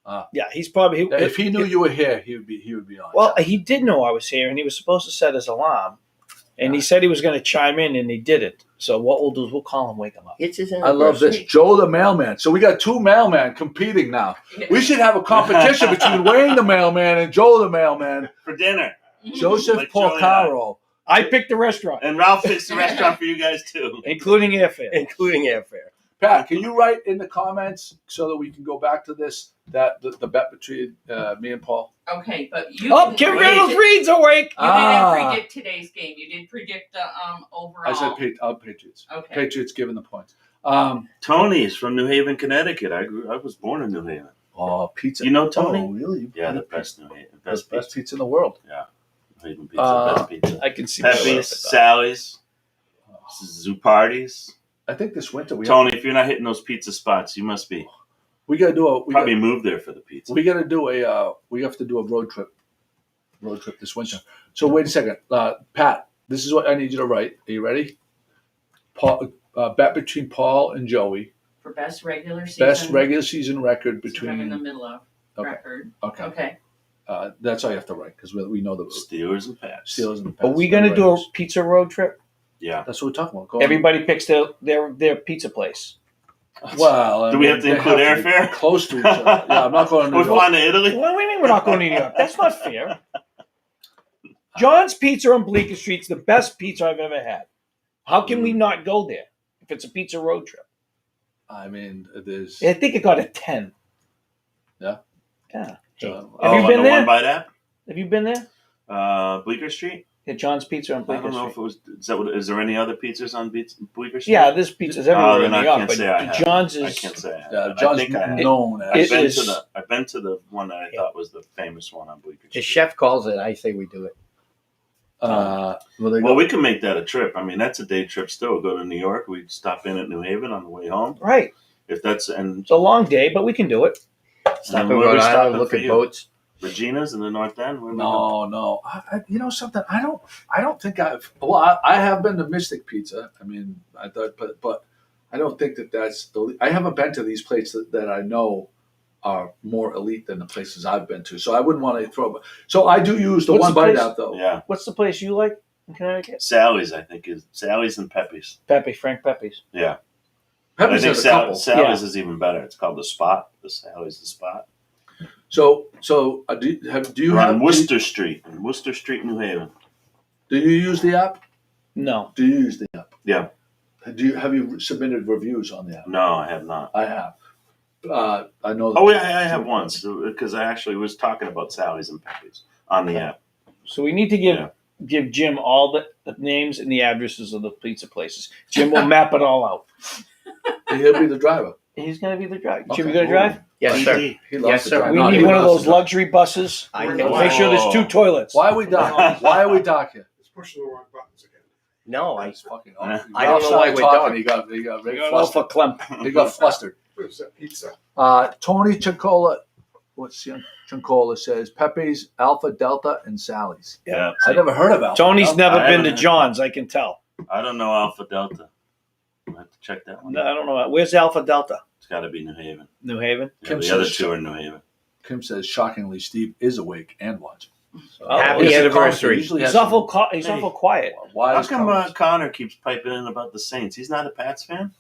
Ah. Yeah, he's probably. If he knew you were here, he would be on. Well, he did know I was here, and he was supposed to set his alarm, and he said he was going to chime in, and he didn't. So what we'll do is we'll call him, wake him up. It's his I love this. Joe the mailman. So we got 2 mailmen competing now. We should have a competition between Wayne the mailman and Joe the mailman. For dinner. Joseph Like Joe and Porcaro. I picked the restaurant, And Ralph fixed the restaurant for you guys too. including airfare. including airfare. Pat, can you write in the comments so that we can go back to this, that the bet between me and Paul? Okay, but you Oh, Kim Reynolds Reed's awake. You didn't predict today's game. You did predict the overall. I said Patriots. Okay. Patriots given the points. Tony's from New Haven, Connecticut. I was born in New Haven. Oh, pizza. You know Tony? Oh, really? Yeah, the best New Haven. Best pizza in the world. New Haven pizza, best pizza. I can see Pepe's, Sally's, Zupardi's. I think this winter Tony, if you're not hitting those pizza spots, you must be. we got to do Probably move there for the pizza. we got to do we have to do a road trip this winter. So wait a second, Pat. This is what I need you to write. Are you ready? Paul, bet between Paul and Joey. For best regular season. Best regular season record which I'm in the between. middle of Okay. record. Okay. Okay. That's all you have to write because we know the Steelers and Pats. Steelers and the Are Pats. we going to do a pizza road trip? Yeah. That's what we're talking about. Go on. Everybody picks their pizza place. Well, Do we have to they include have to be airfare? close to each other. Yeah, I'm not going to New We're York. flying to Italy? What do you mean we're not going to New York? That's not fair. John's Pizza on Bleecker Street's the best pizza I've ever had. How can we not go there if it's a pizza road trip? I mean, there's. I think it got a 10. Yeah? Yeah. Hey, Have you on been the there? One Bite app? Have you been there? Bleecker Street? Yeah, John's Pizza on I Bleecker don't know Street. if it was. Is there any other pizzas on Bleecker Street? Yeah, there's pizzas everywhere in then New I York, can't but say I have. John's I is. can't say I have. Yeah, I John's think I have. known as. I've been to the one that I thought was the famous one on Bleecker The Street. chef calls it. I say we do it. Well, we can make that a trip. I mean, that's a day trip still. Go to New York. We stop in at New Haven on the way home. Right. If that's and It's a long day, but we can do it. Stop And in where Rhode we Island, stopping look for at you? boats. Regina's in the North End. Where we going? No. You know something? I don't think I've. Well, I have been to Mystic Pizza. I mean, I thought, but I don't think that's the. I haven't been to these places that I know are more elite than the places I've been to. So I wouldn't want to throw. So I do use the What's One the Bite place? app though. Yeah. What's the place you like in Connecticut? Sally's, I think, is Sally's and Pepe's. Frank Pepe's. Yeah. Pepe's I think has a couple. Sally's is even better. It's called the Spot. The Sally's the Spot. So do you We're have on Worcester Street, in Worcester Street, New Haven. Do you use the app? No. Do you use the app? Yeah. Have you submitted reviews on the app? No, I have not. I have. I know. Oh, yeah, I have once because I actually was talking about Sally's and Pepe's on the app. So we need to give Jim all the names and the addresses of the pizza places. Jim will map it all out. He'll be the driver. He's going to be the driver. Okay. Jim, you going to drive? Yes, sir. He loves Yes, to sir. drive. We No, need he one of loves those to drive. luxury buses. I We're can- gonna- Make sure there's 2 toilets. Why are we dark? Why are we dark here? It's pushing the wrong buttons again. No, It's fucking I awful. I don't know why we're Talking, dark. He got You got flustered. Alpha Clem. He got flustered. What is that pizza? Tony Chincola, Chincola says Pepe's, Alpha, Delta, and Sally's. Yeah. I never heard of Alpha. Tony's Delta. never I been to haven't- John's, I can tell. I don't know Alpha Delta. I have to check that one. No, I don't know. Where's Alpha Delta? It's got to be New Haven. New Haven? Yeah, Kim the other says- 2 are in New Haven. Kim says, shockingly, Steve is awake and watching. So, Oh, Happy he's a anniversary. comic. He usually He's has awful, some he's awful quiet. wise How come comments. Connor keeps piping in about the Saints? He's not a Pats fan?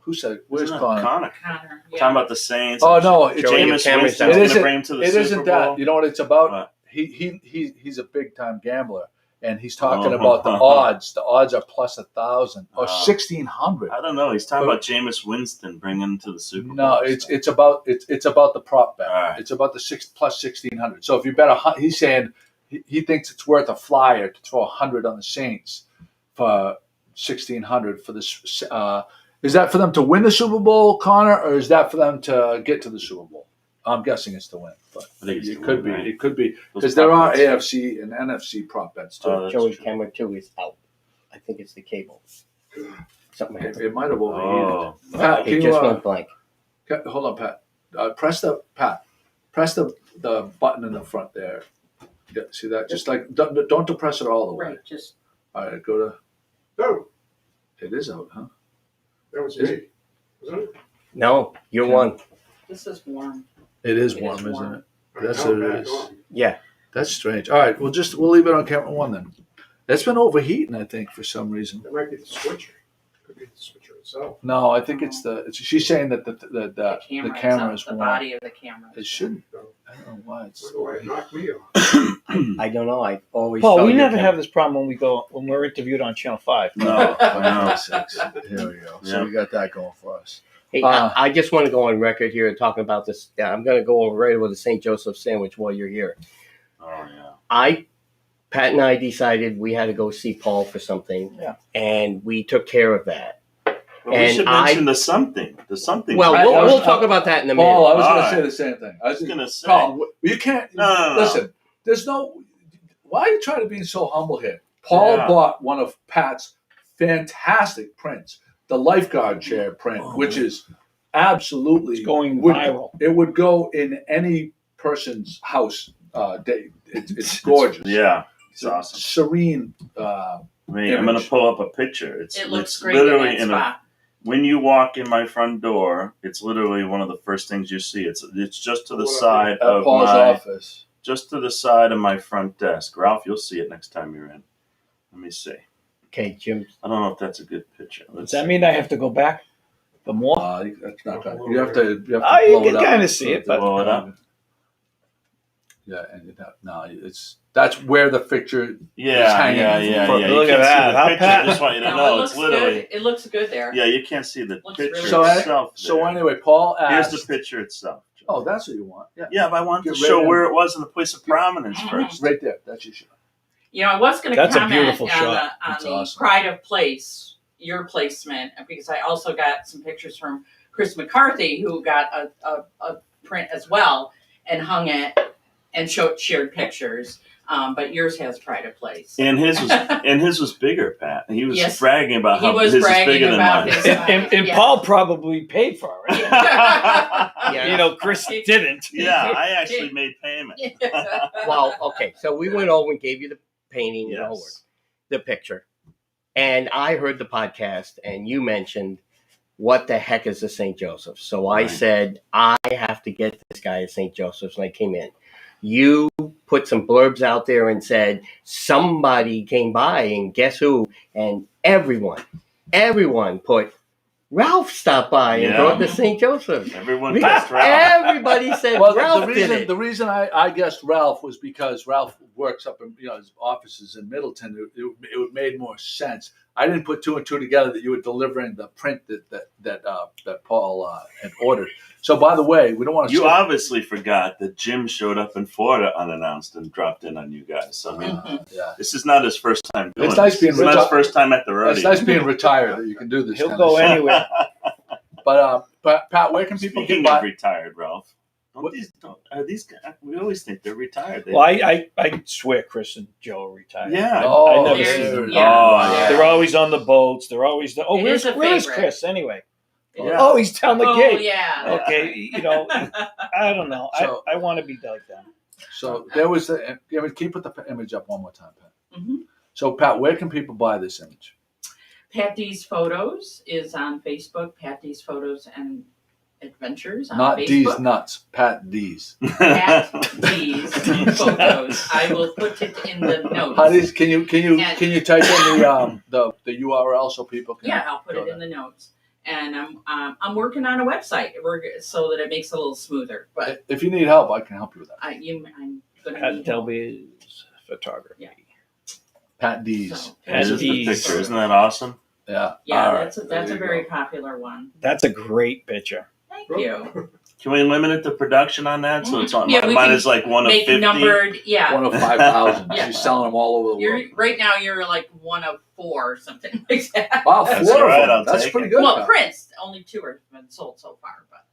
Who said? Where's Isn't it Connor? Connor. Connor. Talking about the Saints. Oh no, it's Joey, your Jameis camera's Winston's down. It going to isn't- bring him to the it Super isn't Bowl. that. You know what it's about? What? He's a big time gambler, and he's talking Oh. about the odds. The odds are plus 1,000 or Oh. 1,600. I don't know. He's talking about Jameis Winston bringing him to the Super Bowl. No, it's about the prop bet. All right. It's about the plus 1,600. So if you bet he's saying he thinks it's worth a flyer to throw 100 on the Saints for 1,600 for this. Is that for them to win the Super Bowl, Connor, or is that for them to get to the Super Bowl? I'm guessing it's to win, but I think it's it to could win, be. right? It could be Those because there prop are bets. AFC and NFC prop bets too. Oh, that's Joey's true. camera 2 is out. I think it's the cable. Something happened. It might have overheated. Oh, Pat, can It you, just went blank. hold on, Pat. Press the button in the front there. Yeah, see that? Just like don't depress it all the way. Right, just All right, go to. No, It is out, huh? that was Is me. Wasn't it? No, you're one. this is warm. It is It warm, is isn't warm. it? That's Now what it back is. on. Yeah. That's strange. All right, we'll leave it on camera 1 then. It's been overheating, I think, for some reason. That might be the switcher. Could be the switcher itself. No, I think it's she's saying that the The camera, camera itself, is the warm. body of the camera. It shouldn't. I don't know why it's. Why it knocked me off. I don't know. I always Paul, felt we your never camera. have this problem when we're interviewed on Channel 5. no. For no. God's sakes. Here we go. So Yeah. we got that going for us. Hey, Uh, I just want to go on record here and talking about this. Yeah, I'm going to go over right over the St. Joseph sandwich while you're here. Oh, yeah. Pat and I decided we had to go see Paul for something. Yeah. And we took care of that. Well, we And should mention the something. The something. Well, I- I was- we'll talk about that in a minute. Paul, I was going to All say right. the same thing. I was going to say. Paul, you can't. No. Listen, there's no. Why are you trying to be so humble here? Paul Yeah. bought one of Pat's fantastic prints, the lifeguard chair print, Oh. which is absolutely It's going would- viral. It would go in any person's house. It's gorgeous. Yeah. It's awesome. Serene. Wait, I'm going to pull up a picture. It looks it's great in literally that spot. when you walk in my front door, it's literally one of the first things you see. It's just to the side At of Paul's my office. just to the side of my front desk. Ralph, you'll see it next time you're in. Let me see. Okay, Jim. I don't know if that's a good picture. Does that mean I have to go back for more? That's not gonna, you have to. You have to Oh, you blow can it up. kinda see it, but- Blow it up. Yeah, and that's where the picture. Yeah, It's hanging yeah. from- You Look can't at that, see the huh, picture. Pat? I just want you to No, know it it's looks literally. good. It looks good there. Yeah, you can't see the Looks picture really So, good. itself. So there. anyway, Paul asked. Here's the picture itself. Oh, that's what you want. Yeah, Yeah, but I wanted Get to show right in. where it was in the place of prominence first. right there. That's your shot. You know, I was going to That's a comment beautiful on shot. That's the awesome. pride of place, your placement, because I also got some pictures from Chris McCarthy, who got a print as well and hung it and shared pictures. But yours has pride of place. And his was bigger, Pat. He was Yes. bragging about He how was his is bragging bigger than about mine. his- And Yeah. Paul probably paid for it. Yeah. You know, Chris didn't. Yeah, I actually made payment. Well, okay. So we went over and gave you the painting, the whole work, Yes. the picture. And I heard the podcast, and you mentioned what the heck is a St. Joseph's? So I said, I have to get this guy a St. Joseph's when I came in. You put some blurbs out there and said, somebody came by, and guess who? And everyone put, Ralph stopped by and brought the St. Joseph's. Everyone guessed Ralph. Everybody said Well, Ralph the did reason it. the reason I guessed Ralph was because Ralph works up in his offices in Middleton. It made more sense. I didn't put two and two together that you were delivering the print that Paul had ordered. So, by the way, we don't want to. You obviously forgot that Jim showed up in Florida unannounced and dropped in on you guys. So, I mean, this is not his first time doing It's nice being It's not his first time at the rodeo. It's nice being retired that you can do this. He'll go anywhere. But Pat, where can people Speaking get by? of retired, Ralph, are these guys? We always think they're retired. Well, I swear Chris and Joe are retired. Yeah. I never There's- see them. yeah. They're always on the boats. They're always It where's is a where's favorite. Chris anyway? Yeah. Oh, he's down the Oh, gate. yeah. Okay, I don't know. So- I want to be like them. So there was the. Can you put the image up one more time, Pat? Mhm. So Pat, where can people buy this image? Pat D's Photos is on Facebook. Pat D's Photos and Adventures on Not Facebook. D's nuts, Pat D's. Pat D's Photos. I will put it in the notes. How does can you And- can you type in the URL so people can? Yeah, I'll put go it in there? the notes. And I'm working on a website so that it makes it a little smoother. But If you need help, I can help you with that. I'm going to Pat need help. Delby's photography. Yeah. Pat D's. So, Pat This is the D's. picture. Isn't that awesome? Yeah. yeah, All right. that's a There you very go. popular one. That's a great picture. Thank you. Can we limit the production on that? So it's on. Yeah, we mine can is like one of Make 50. numbered, yeah. One of 5,000. Yeah. She's selling them all over the world. You're right now. You're like one of 4 or something like that. Wow, That's 4 all right, of them. I'll That's take pretty it. good. Well, Pat. prints only 2 have been sold so far, but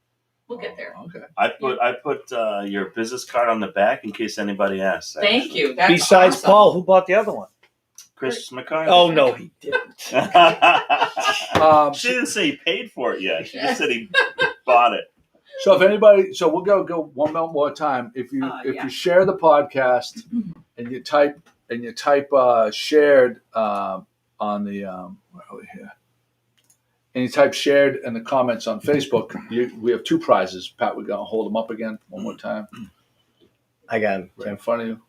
we'll get there. Oh, okay. I put your business card on the back in case anybody asks. Thank actually. you. That's Besides awesome. Paul, who bought the other one? Chris McCarthy. Oh no, he didn't. She didn't say he paid for it yet. She just said he bought it. So if anybody, so we'll go one more time. If you Yeah. you share the podcast and you type shared on the where are we here, and you type shared in the comments on Facebook, we have 2 prizes. Pat, we're gonna hold them up again one more time. I got him. Right in front of you.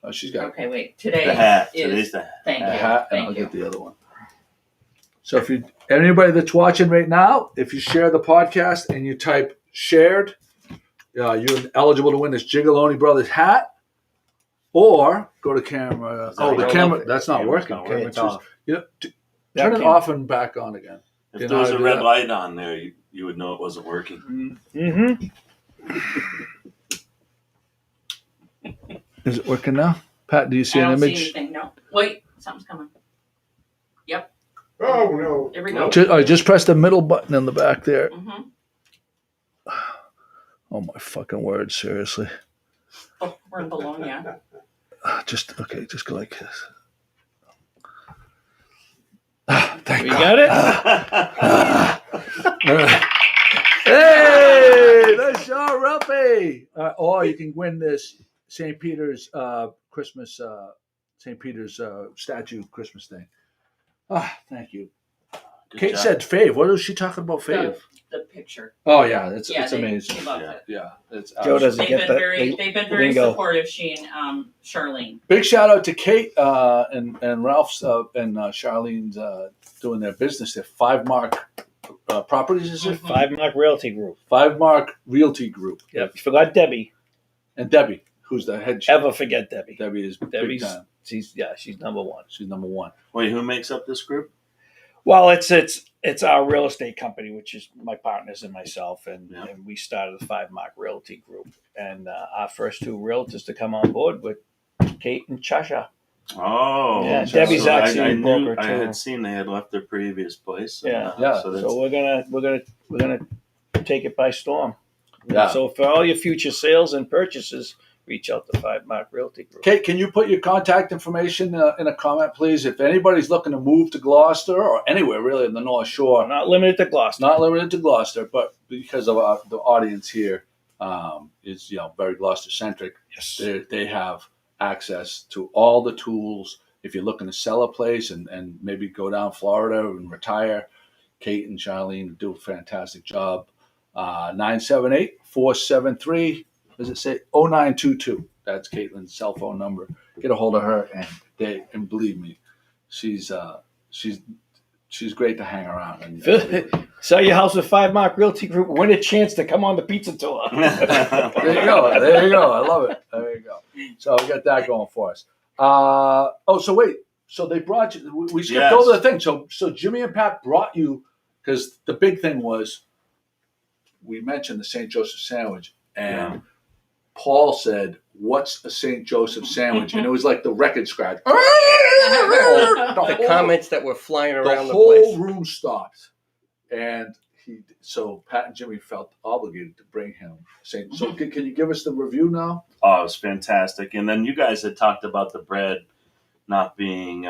Oh, she's got Okay, wait. Today The hat. is. Today's the hat. Thank a you. hat, and I'll Thank you. get the other one. So if you anybody that's watching right now, if you share the podcast and you type shared, you're eligible to win this Gigaloni Brothers hat. Or go to camera. Is that Oh, the right? camera. That's not Camera's working. not Camera It's choose- off. turn That it camera. off and back on again. If You there know was how a to do red that? light on there, you would know it wasn't working. Mm-hmm. Is it working now? Pat, do you see I an don't see image? anything. No. Wait, something's coming. Oh, no. There we go. Just press the middle button in the back there. Mm-hmm. Oh my fucking word! Seriously. Oh, we're in Bologna. Just go like this. Thank We God. got it. Hey, nice job, Ruffy. Or you can win this St. Peter's Christmas, St. Peter's statue Christmas thing. Thank you. Good Kate job. said fave. What was she talking about fave? The picture. Oh yeah, it's Yeah, they amazing. love Yeah. it. Yeah, it's Joe doesn't They've get been that. they've been very lingo. supportive. She and Charlene. Big shout out to Kate and Ralph's and Charlene's doing their business. They're 5 Mark Properties, is it? 5 Mark Realty Group. 5 Mark Realty Group. Yep. You forgot Debbie. And Debbie, who's the head chef. Ever forget Debbie? Debbie is big Debbie's time. she's number 1. She's number 1. Wait, who makes up this group? Well, it's our real estate company, which is my partners and myself, and we started the 5 Mark Realty Group. And our first 2 realtors to come on board were Kate and Chasha. Oh, Yeah, so Debbie's actually I a knew- broker, I too. had seen they had left their previous place. Yeah. Yeah. So that's, So we're gonna take it by storm. Yeah. So for all your future sales and purchases, reach out to 5 Mark Realty Group. Kate, can you put your contact information in a comment, please? If anybody's looking to move to Gloucester or anywhere really in the North Shore, Not limited to Gloucester. not limited to Gloucester, but because of the audience here is very Gloucester centric. Yes. They have access to all the tools. If you're looking to sell a place and maybe go down Florida and retire, Kate and Charlene do a fantastic job. 978-473, does it say 0922? That's Caitlin's cell phone number. Get a hold of her, and believe me, she's great to hang around. And Sell your house with 5 Mark Realty Group. Win a chance to come on the pizza tour. there you go. I love it. There you go. So we got that going for us. So wait. So they brought you. We skipped over the thing. So Jimmy and Pat brought you, because the big thing was, we mentioned the St. Joseph sandwich, and Paul said, "What's a St. Joseph sandwich?" And it was like the record scratch. The comments that were flying around the place. The whole room stopped, and so Pat and Jimmy felt obligated to bring him St. So can you give us the review now? Oh, it was fantastic. And then you guys had talked about the bread not being,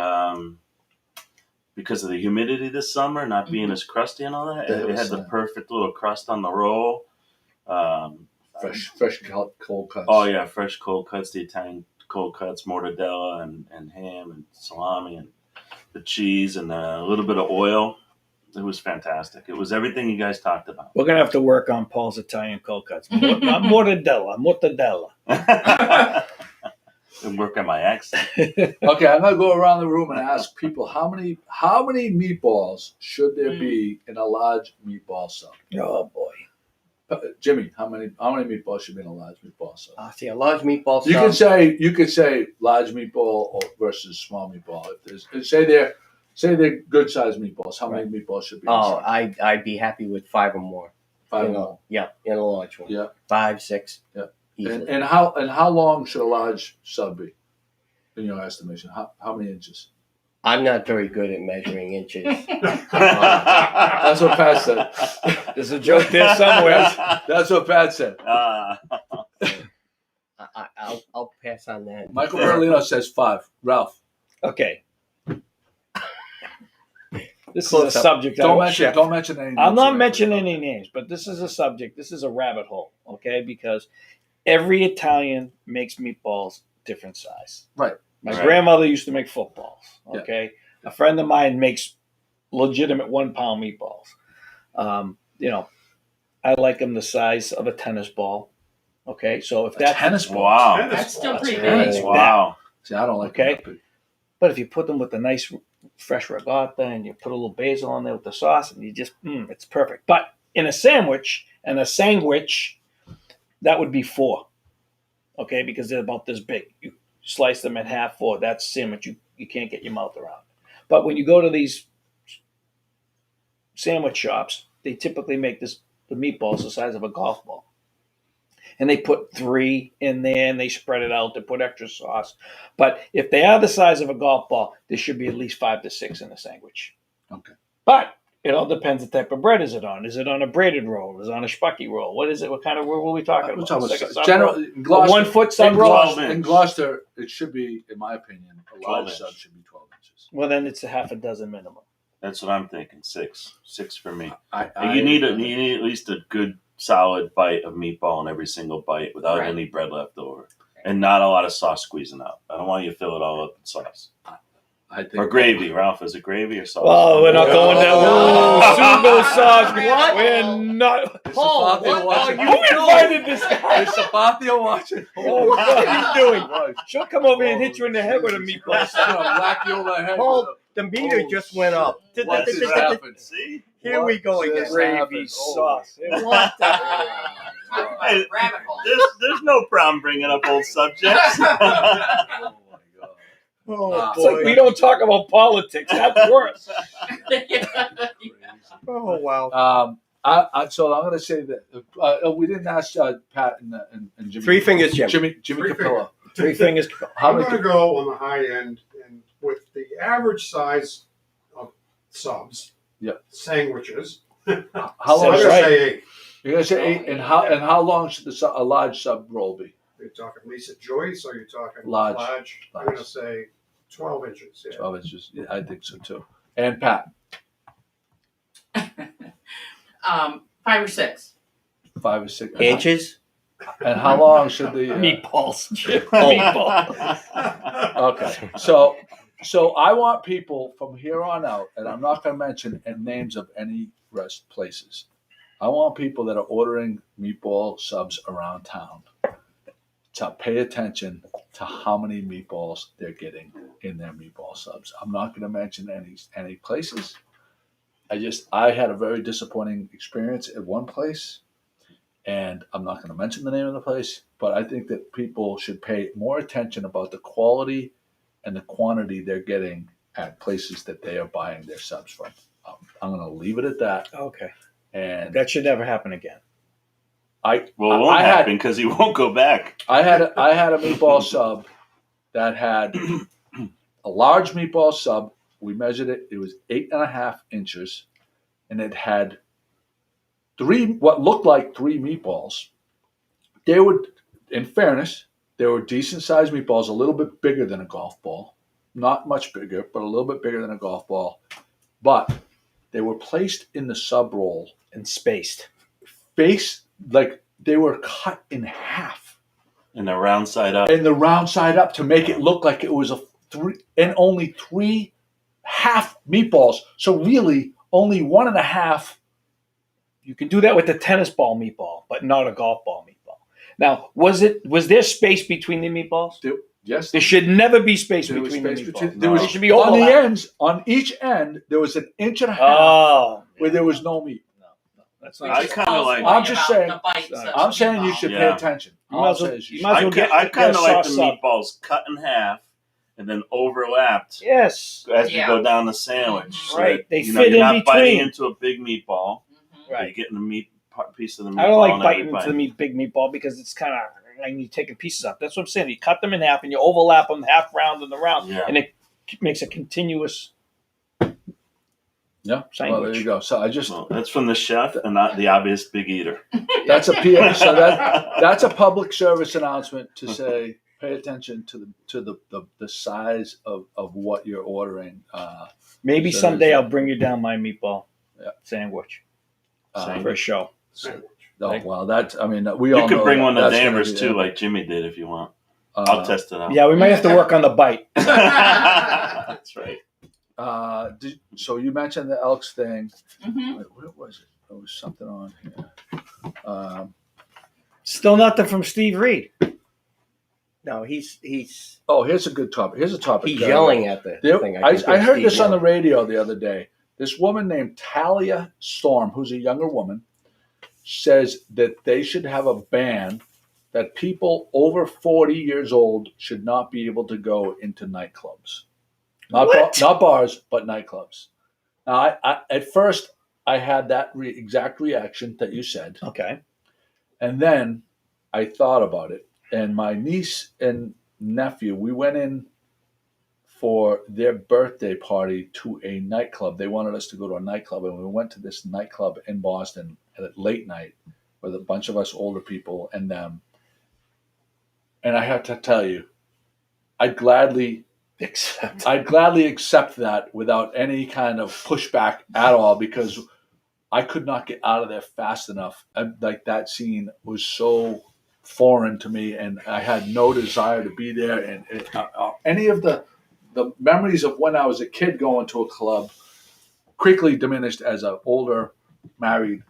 because of the humidity this summer, not being as crusty and all that. It had the perfect little crust on the roll. Fresh cold cuts. Oh, yeah, fresh cold cuts, the Italian cold cuts, mortadella and ham and salami and the cheese and a little bit of oil. It was fantastic. It was everything you guys talked about. We're going to have to work on Paul's Italian cold cuts. Not mortadella. And work on my accent. Okay, I'm gonna go around the room and ask people how many meatballs should there be in a large meatball sub? Oh boy, Jimmy, how many meatballs should be in a large meatball sub? See, a large meatball sub. You could say large meatball versus small meatball. If there's say they're good sized meatballs. How many meatballs should be? Oh, I'd be happy with 5 or more. 5 or more. Yeah, in a large one. Yeah, 5, 6. Yeah. Easily. And how long should a large sub be, in your estimation? How many inches? I'm not very good at measuring inches. That's what Pat said. There's a joke there somewhere. That's what Pat said. I'll pass on that. Michael Berlino says 5. Ralph. Okay. This Close is a up. subject. Don't mention any names. I'm not mentioning any names, but this is a subject. This is a rabbit hole, okay? Because every Italian makes meatballs different size. Right. My grandmother used to make footballs, okay? Yeah. A friend of mine makes legitimate 1-pound meatballs. I like them the size of a tennis ball, okay? So if that tennis ball. Wow. That's still pretty That's big. Wow. See, I don't like Okay. that. But if you put them with a nice fresh ricotta and you put a little basil on there with the sauce, and you just, it's perfect. But in a sandwich, that would be 4, okay? Because they're about this big. You slice them in half, 4. That's sandwich you can't get your mouth around. But when you go to these sandwich shops, they typically make the meatballs the size of a golf ball. And they put 3 in there and they spread it out to put extra sauce. But if they are the size of a golf ball, there should be at least 5 to 6 in a sandwich. Okay. But it all depends the type of bread is it on. Is it on a braided roll? Is it on a spucky roll? What is it? What kind of roll are we talking about? Like a general, a 1-foot sub roll? In Gloucester, it should be, in my opinion, a large sub should be 12 inches. Well, then it's a half a dozen minimum. That's what I'm thinking. 6 for me. You You need at least a good solid bite of meatball in every single bite without any bread left over, and not a lot of sauce squeezing out. I don't want you to fill it all up in sauce. I think, Or gravy, Ralph. Is it gravy or sauce? Well, we're not going down. Sugo sauce. What? We're not. Paul, what are Who you doing? invited this guy? It's Sabathia watching. Oh, what are you doing? She'll come over here and hit you in the head with a meatball. Whack you over the head. Paul, the meter just went up. What just happened? See? Here we go What again. just Gravy happened? sauce. What the? Hey, Rabbit hole. there's no problem bringing up old subjects. Oh my God. Oh, It's like we don't talk about politics. That's worse. Oh, wow. So I'm going to say that we didn't ask Pat and Jimmy. 3 fingers, Jim. Jimmy Three Capilla. 3 fingers. How I'm many? going to go on the high end, and with the average size of subs, sandwiches, How I'm long? going That's to right. say 8. You're going to say 8, and how long should a large sub roll be? You're talking Lisa Joyce, or you're talking Large. I'm going to say 12 inches. Yeah. 12 inches. Yeah, I think so too. And Pat, 5 or 6. 5 or 6 Inches? And how long should the Meatballs. Oh. Meatballs. Okay, so So I want people from here on out, and I'm not going to mention names of any rest places. I want people that are ordering meatball subs around town to pay attention to how many meatballs they're getting in their meatball subs. I'm not going to mention any places. I had a very disappointing experience at one place, and I'm not going to mention the name of the place, but I think that people should pay more attention about the quality and the quantity they're getting at places that they are buying their subs from. I'm going to leave it at that. Okay. And That should never happen again. It won't happen because he won't go back. I had a meatball sub that had a large meatball sub. We measured it. It was 8.5 inches, and it had what looked like three meatballs. They were, in fairness, they were decent sized meatballs, a little bit bigger than a golf ball. Not much bigger, but a little bit bigger than a golf ball. But they were placed in the sub roll And spaced. like they were cut in half. And the round side up. And the round side up to make it look like it was only three half meatballs. So really, only 1.5. You can do that with the tennis ball meatball, but not a golf ball meatball. Now, was there space between the meatballs? Yes. There should never be space There was between space the meatballs. between- there was- It should be on the overlapped. ends, on each end, there was 1.5 inches where there was no meat. That's I not. kinda like- I'm just saying- The bites of I'm saying you meatball. should pay Yeah. attention. You All might I'm as well- saying is you you should- might as well get- I kind of like the sauce up. meatballs cut in half and then overlapped Yes. as you Yeah. go down the sandwich. So Right. that, They you know, fit you're in not biting between. into a big meatball. Mhm. Right. You're getting the meat piece of the meatball. I don't like in biting every into the bite. big meatball because it's kind of and you're taking pieces up. That's what I'm saying. You cut them in half and you overlap them half round and around, Yeah. and it makes a continuous. Yeah. Well, Sandwich. there you go. So I just Well, that's from the chef and not the obvious big eater. that's a PA, so that's a public service announcement to say pay attention to the size of what you're ordering. Maybe So someday there's- I'll bring you down my meatball Yeah. sandwich Uh, for a show. oh well, that's I mean we You all could know bring that. one to That's gonna Danvers be- too, like Jimmy did, if you want. I'll test it out. Yeah, we might have to work on the bite. That's right. So you mentioned the Elks thing. Mhm. Wait, where was it? There was something on here. Still nothing from Steve Reed. No, he's Oh, here's a good topic. Here's a topic. he's yelling at the thing. I heard this on the radio the other day. This woman named Talia Storm, who's a younger woman, says that they should have a ban that people over 40 years old should not be able to go into nightclubs. Not bars, but nightclubs. Now, I at first, I had that exact reaction that you said. Okay. And then I thought about it. And my niece and nephew, we went in for their birthday party to a nightclub. They wanted us to go to a nightclub, and we went to this nightclub in Boston at late night with a bunch of us older people and them. And I have to tell you, I'd gladly accept that without any kind of pushback at all, because I could not get out of there fast enough. Like that scene was so foreign to me, and I had no desire to be there. And any of the memories of when I was a kid going to a club quickly diminished as an older married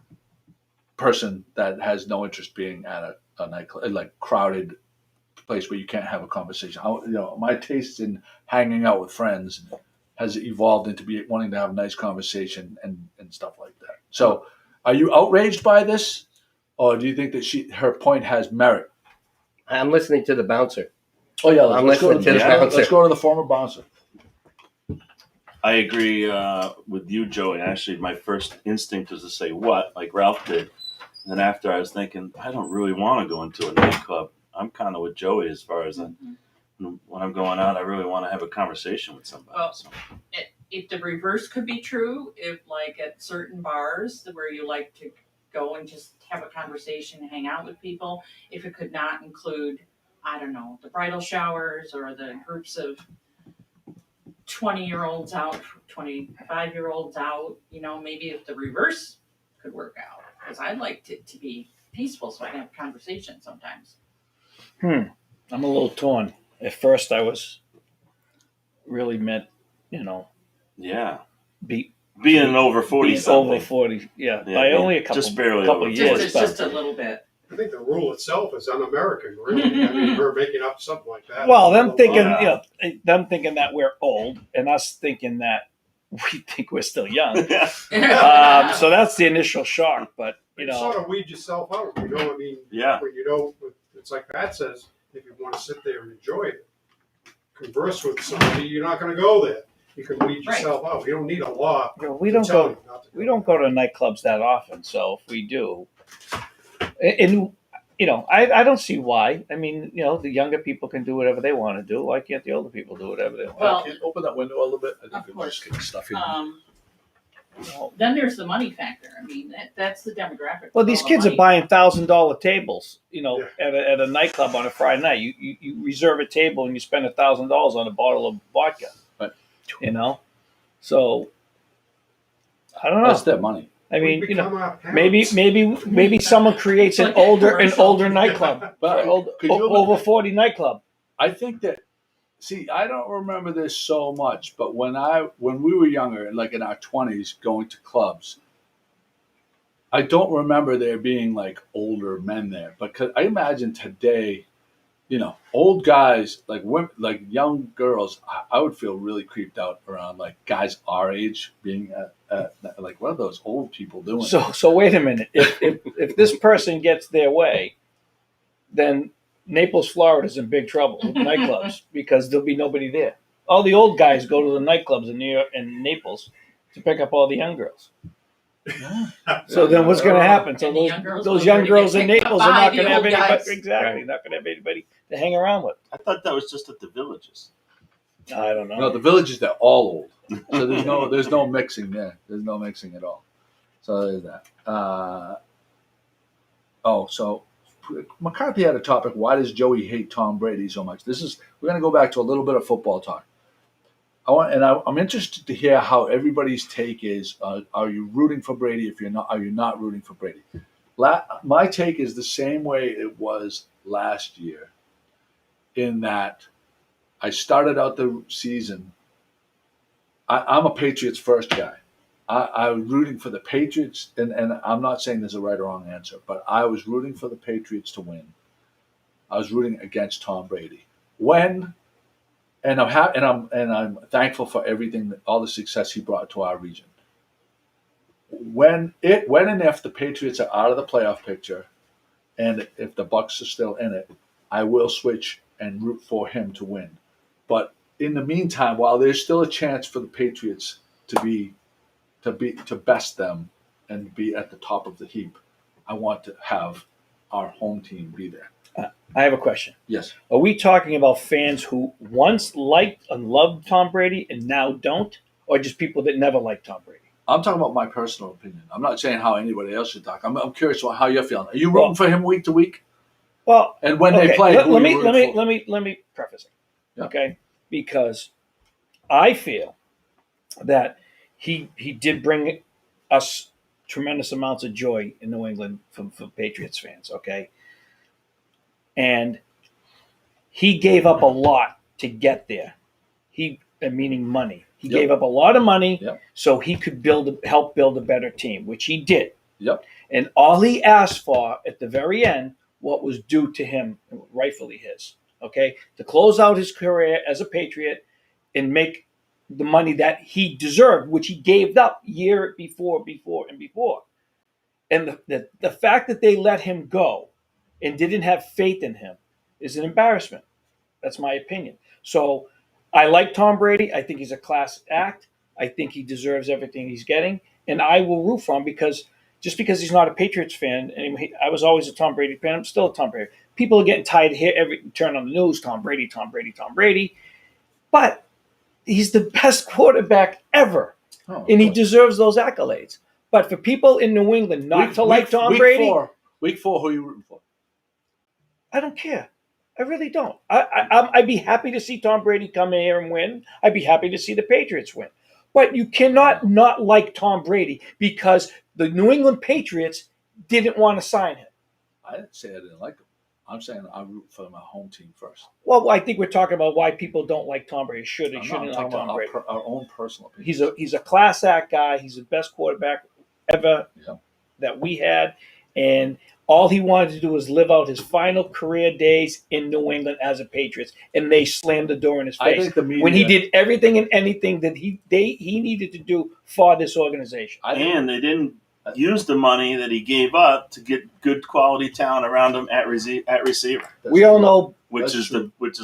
person that has no interest being at a nightclub, like crowded place where you can't have a conversation. My taste in hanging out with friends has evolved into wanting to have a nice conversation and stuff like that. So, are you outraged by this, or do you think that her point has merit? I'm listening to the bouncer. Oh yeah, I'm let's go listening to the bouncer. let's go to the former bouncer. I agree with you, Joey. Actually, my first instinct was to say what, like Ralph did. And then after I was thinking, I don't really want to go into a nightclub. I'm kind of with Joey as far as when I'm going out, I really want to have a conversation with somebody. Well, so. If the reverse could be true, if like at certain bars where you like to go and just have a conversation and hang out with people, if it could not include, I don't know, the bridal showers or the groups of 20-year-olds out, 25-year-olds out, maybe if the reverse could work out. Because I'd like to be peaceful so I can have a conversation sometimes. I'm a little torn. At first, I was really meant, Yeah. being over 40 being something. over 40. Yeah, Yeah, by only a couple, just barely couple over years. 40. Just a little bit. I think the rule itself is un-American, really. I mean, we're making up something like that. Well, them thinking, Yeah. them thinking that we're old, and us thinking that we think we're still young. Yeah. So that's the initial shock. But You sort of weed yourself out, I mean, Yeah. when it's like Pat says, if you want to sit there and enjoy it, converse with somebody, you're not going to go there. You can weed yourself out. You don't need a law. we don't go. We don't go to nightclubs that often. So if we do, and I don't see why. I mean, the younger people can do whatever they want to do. Why can't the older people do whatever they want? Well, Can you open that window a little bit? I think of we're course. just getting stuff in. Then there's the money factor. I mean, that's the demographic. Well, these All the kids are money. buying $1,000 tables, Yeah. at a nightclub on a Friday night. You reserve a table and you spend $1,000 on a bottle of vodka. Right. So I don't know. That's their money. I mean, Become our maybe parents. someone creates an Like that older commercial. nightclub, But could you over 40 nightclub. I think that. See, I don't remember this so much, but when we were younger, like in our 20s, going to clubs, I don't remember there being like older men there. But I imagine today, old guys like women, like young girls, I would feel really creeped out around like guys our age being at like what are those old people doing? So wait a minute. If this person gets their way, then Naples, Florida is in big trouble with nightclubs because there'll be nobody there. All the old guys go to the nightclubs in New York and Naples to pick up all the young girls. So then what's going to happen? So And the young girls those will young already girls get in picked up Naples are by not the going to have old anybody. guys. Exactly, not going to have anybody to hang around with. I thought that was just at the villages. I don't know. No, the villages, they're all old. So there's no mixing there. There's no mixing at all. So there's that. So McCarthy had a topic. Why does Joey hate Tom Brady so much? We're going to go back to a little bit of football talk. I'm interested to hear how everybody's take is. Are you rooting for Brady? If you're not, are you not rooting for Brady? My take is the same way it was last year, in that I started out the season. I'm a Patriots first guy. I was rooting for the Patriots, and I'm not saying there's a right or wrong answer, but I was rooting for the Patriots to win. I was rooting against Tom Brady. I'm thankful for everything, all the success he brought to our region. When and if the Patriots are out of the playoff picture, and if the Bucs are still in it, I will switch and root for him to win. But in the meantime, while there's still a chance for the Patriots to best them and be at the top of the heap, I want to have our home team be there. I have a question. Yes. Are we talking about fans who once liked and loved Tom Brady and now don't, or just people that never liked Tom Brady? I'm talking about my personal opinion. I'm not saying how anybody else should talk. I'm curious about how you're feeling. Are you rooting for him week to week? Well, and when they play, let me preface it, Yeah. okay? Because I feel that he did bring us tremendous amounts of joy in New England for Patriots fans, okay? And he gave up a lot to get there. Meaning money. He gave up a lot of money so he could help build a better team, which he did. Yep. And all he asked for at the very end, what was due to him, rightfully his, okay, to close out his career as a Patriot and make the money that he deserved, which he gave up year before. And the fact that they let him go and didn't have faith in him is an embarrassment. That's my opinion. So I like Tom Brady. I think he's a class act. I think he deserves everything he's getting. And I will root for him because he's not a Patriots fan, and I was always a Tom Brady fan. I'm still a Tom Brady. People are getting tired here every turn on the news, Tom Brady. But he's the best quarterback ever. And he deserves those accolades. But for people in New England not to like Tom Brady. Week 4, who are you rooting for? I don't care. I really don't. I'd be happy to see Tom Brady come in here and win. I'd be happy to see the Patriots win. But you cannot not like Tom Brady because the New England Patriots didn't want to sign him. I didn't say I didn't like him. I'm saying I root for my home team first. Well, I think we're talking about why people don't like Tom Brady. Should I'm and shouldn't like talking Tom about Brady. our own personal opinion. He's a class act guy. He's the best quarterback ever Yeah. that we had, and all he wanted to do was live out his final career days in New England as a Patriots, and they slammed the door in his I face think the media, when he did everything and anything that he needed to do for this organization. And they didn't use the money that he gave up to get good quality talent around him at receiver. We all know which is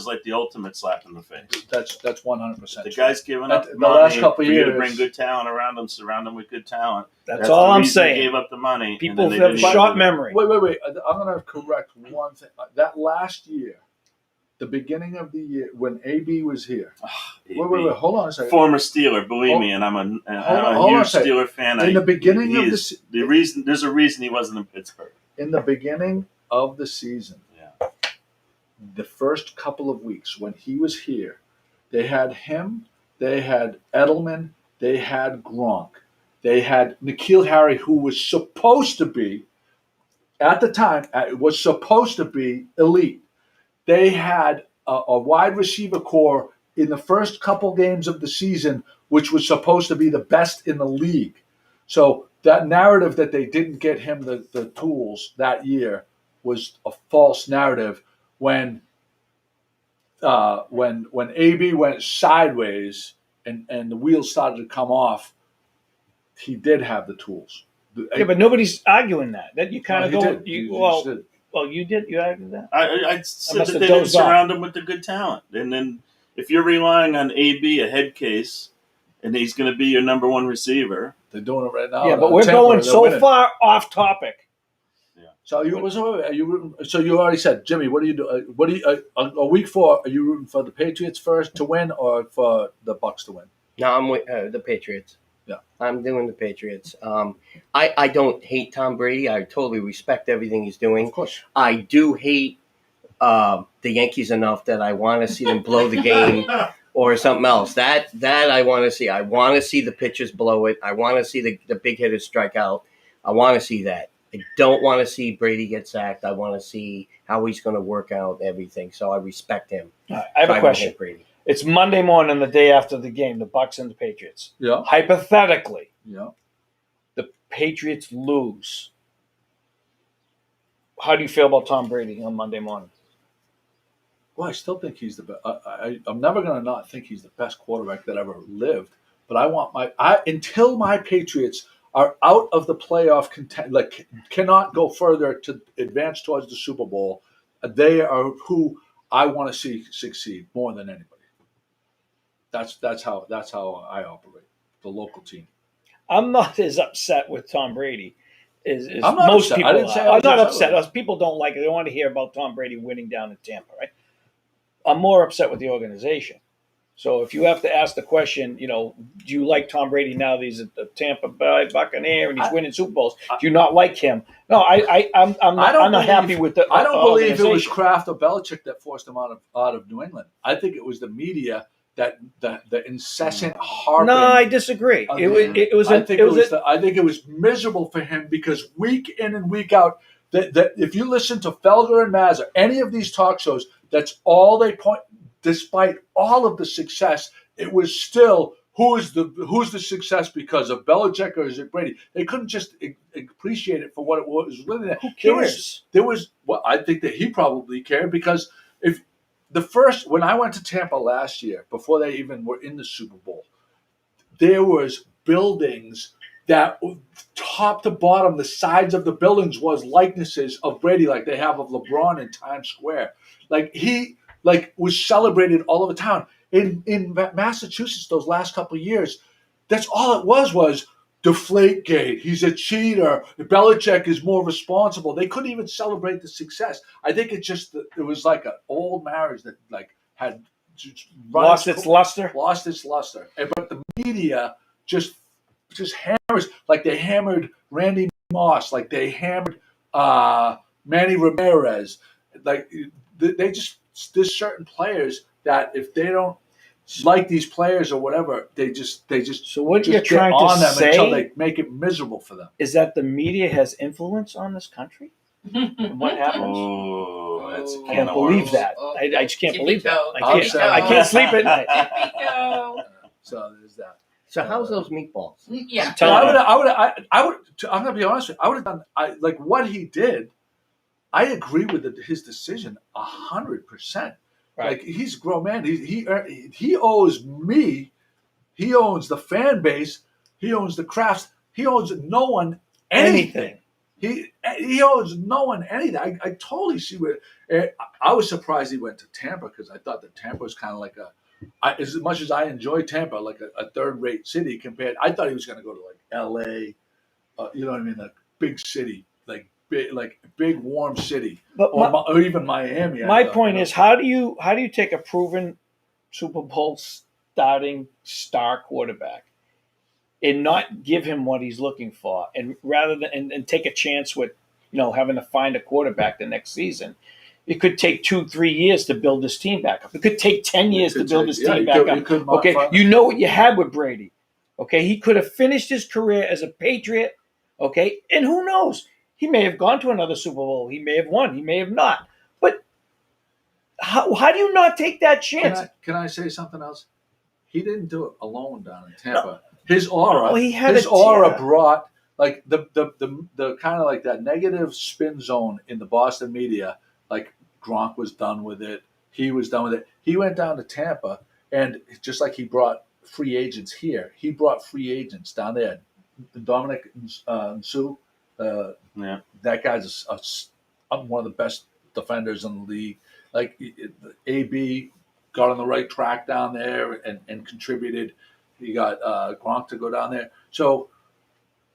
like the ultimate slap in the face. That's 100%. The guy's giving up the money last couple for you to years, bring good talent around him, surround him with good talent. That's all the I'm reason saying. They gave up the money. People have short memory. Wait. I'm going to correct one thing. That last year, the beginning of the year, when AB was here. Wait. Hold on a second. Former Steeler, believe me, and I'm a huge Steeler fan. In the beginning of there's a reason he wasn't in Pittsburgh. In the beginning of the season, the first couple of weeks when he was here, they had him, they had Edelman, they had Gronk, they had N'Keal Harry, who was supposed to be, at the time, was supposed to be elite. They had a wide receiver core in the first couple games of the season, which was supposed to be the best in the league. So that narrative that they didn't get him the tools that year was a false narrative. When AB went sideways and the wheels started to come off, he did have the tools. Yeah, but nobody's arguing that. That you kind of go. Did. Well, you did. You argued that. I said that they didn't surround him with the good talent, and then if you're relying on AB, a head case, and he's going to be your number one receiver, they're doing it right now. Yeah, but we're going so far off topic. So you already said, Jimmy, what do you do? A week 4? Are you rooting for the Patriots first to win or for the Bucs to win? No, I'm with the Patriots. Yeah, I'm doing the Patriots. I don't hate Tom Brady. I totally respect everything he's doing. Of course, I do hate the Yankees enough that I want to see them blow the game or something else. That I want to see. I want to see the pitchers blow it. I want to see the big hitters strike out. I want to see that. I don't want to see Brady get sacked. I want to see how he's going to work out everything. So I respect him. I have a question. Brady. It's Monday morning, the day after the game, the Bucs and the Patriots. Yeah. Hypothetically, the Patriots lose. How do you feel about Tom Brady on Monday morning? Well, I still think he's the best. I'm never going to not think he's the best quarterback that ever lived. But I want until my Patriots are out of the playoff cannot go further to advance towards the Super Bowl. They are who I want to see succeed more than anybody. That's how I operate. The local team. I'm not as upset with Tom Brady as I'm not most upset. people I didn't say are. I I'm was not upset upset. People don't like it. They want to hear about Tom Brady winning down in Tampa, right? I'm more upset with the organization. So if you have to ask the question, do you like Tom Brady now that he's at the Tampa Bay Buccaneer and he's winning Super Bowls? Do you not like him? No, I'm not happy with the. I don't believe it was Kraft or Belichick that forced him out of New England. I think it was the media that the incessant harping. No, I disagree. I think it was miserable for him because week in and week out, that if you listen to Felger and Mazza, any of these talk shows, that's all they point. Despite all of the success, it was still who's the success because of Belichick or is it Brady? They couldn't just appreciate it for what it was. Really, who cares? There was I think that he probably cared because when I went to Tampa last year, before they even were in the Super Bowl, there was buildings that top to bottom, the sides of the buildings was likenesses of Brady, like they have of LeBron in Times Square. He was celebrated all over town. In Massachusetts those last couple of years, that's all it was Deflategate. He's a cheater. Belichick is more responsible. They couldn't even celebrate the success. I think it was like an old marriage that had lost its luster. But the media just hammers, like they hammered Randy Moss, like they hammered Manny Ramirez. There's certain players that if they don't like these players or whatever, they just So what you're trying to say until they make it miserable for them. Is that the media has influence on this country? What happens? Oh. Oh, that's a I can don't of believe worms. that. I just can't believe that. Tippy-toe. I can't sleep at night. Tippy-toe. So there's that. So how's those meatballs? Yeah. Tell I me. would. I'm gonna be honest with you. I would have done. Like what he did. I agree with his decision 100%. Right. Like he's a grown man. He owes me. He owns the fan base. He owns the crafts. He owes no one anything. He owes no one anything. I totally see where. I was surprised he went to Tampa because I thought that Tampa was kind of like as much as I enjoy Tampa, like a third-rate city compared. I thought he was going to go to like L.A. You know what I mean? Like big city, like big warm city, But or even Miami. my point is, how do you take a proven Super Bowl starting star quarterback and not give him what he's looking for, and rather than and take a chance with having to find a quarterback the next season? It could take 2-3 years to build this team back up. It could take 10 years to build this team back up. Okay, you know what you had with Brady. Okay, he could have finished his career as a Patriot. Okay, and who knows? He may have gone to another Super Bowl. He may have won. He may have not. But how do you not take that chance? Can I say something else? He didn't do it alone down in Tampa. No. His aura, brought like the kind of like that negative spin zone in the Boston media. Like Gronk was done with it. He was done with it. He went down to Tampa, and just like he brought free agents here, he brought free agents down there. Dominic Sue, that guy's one of the best defenders in the league. Like AB got on the right track down there and contributed. He got Gronk to go down there. So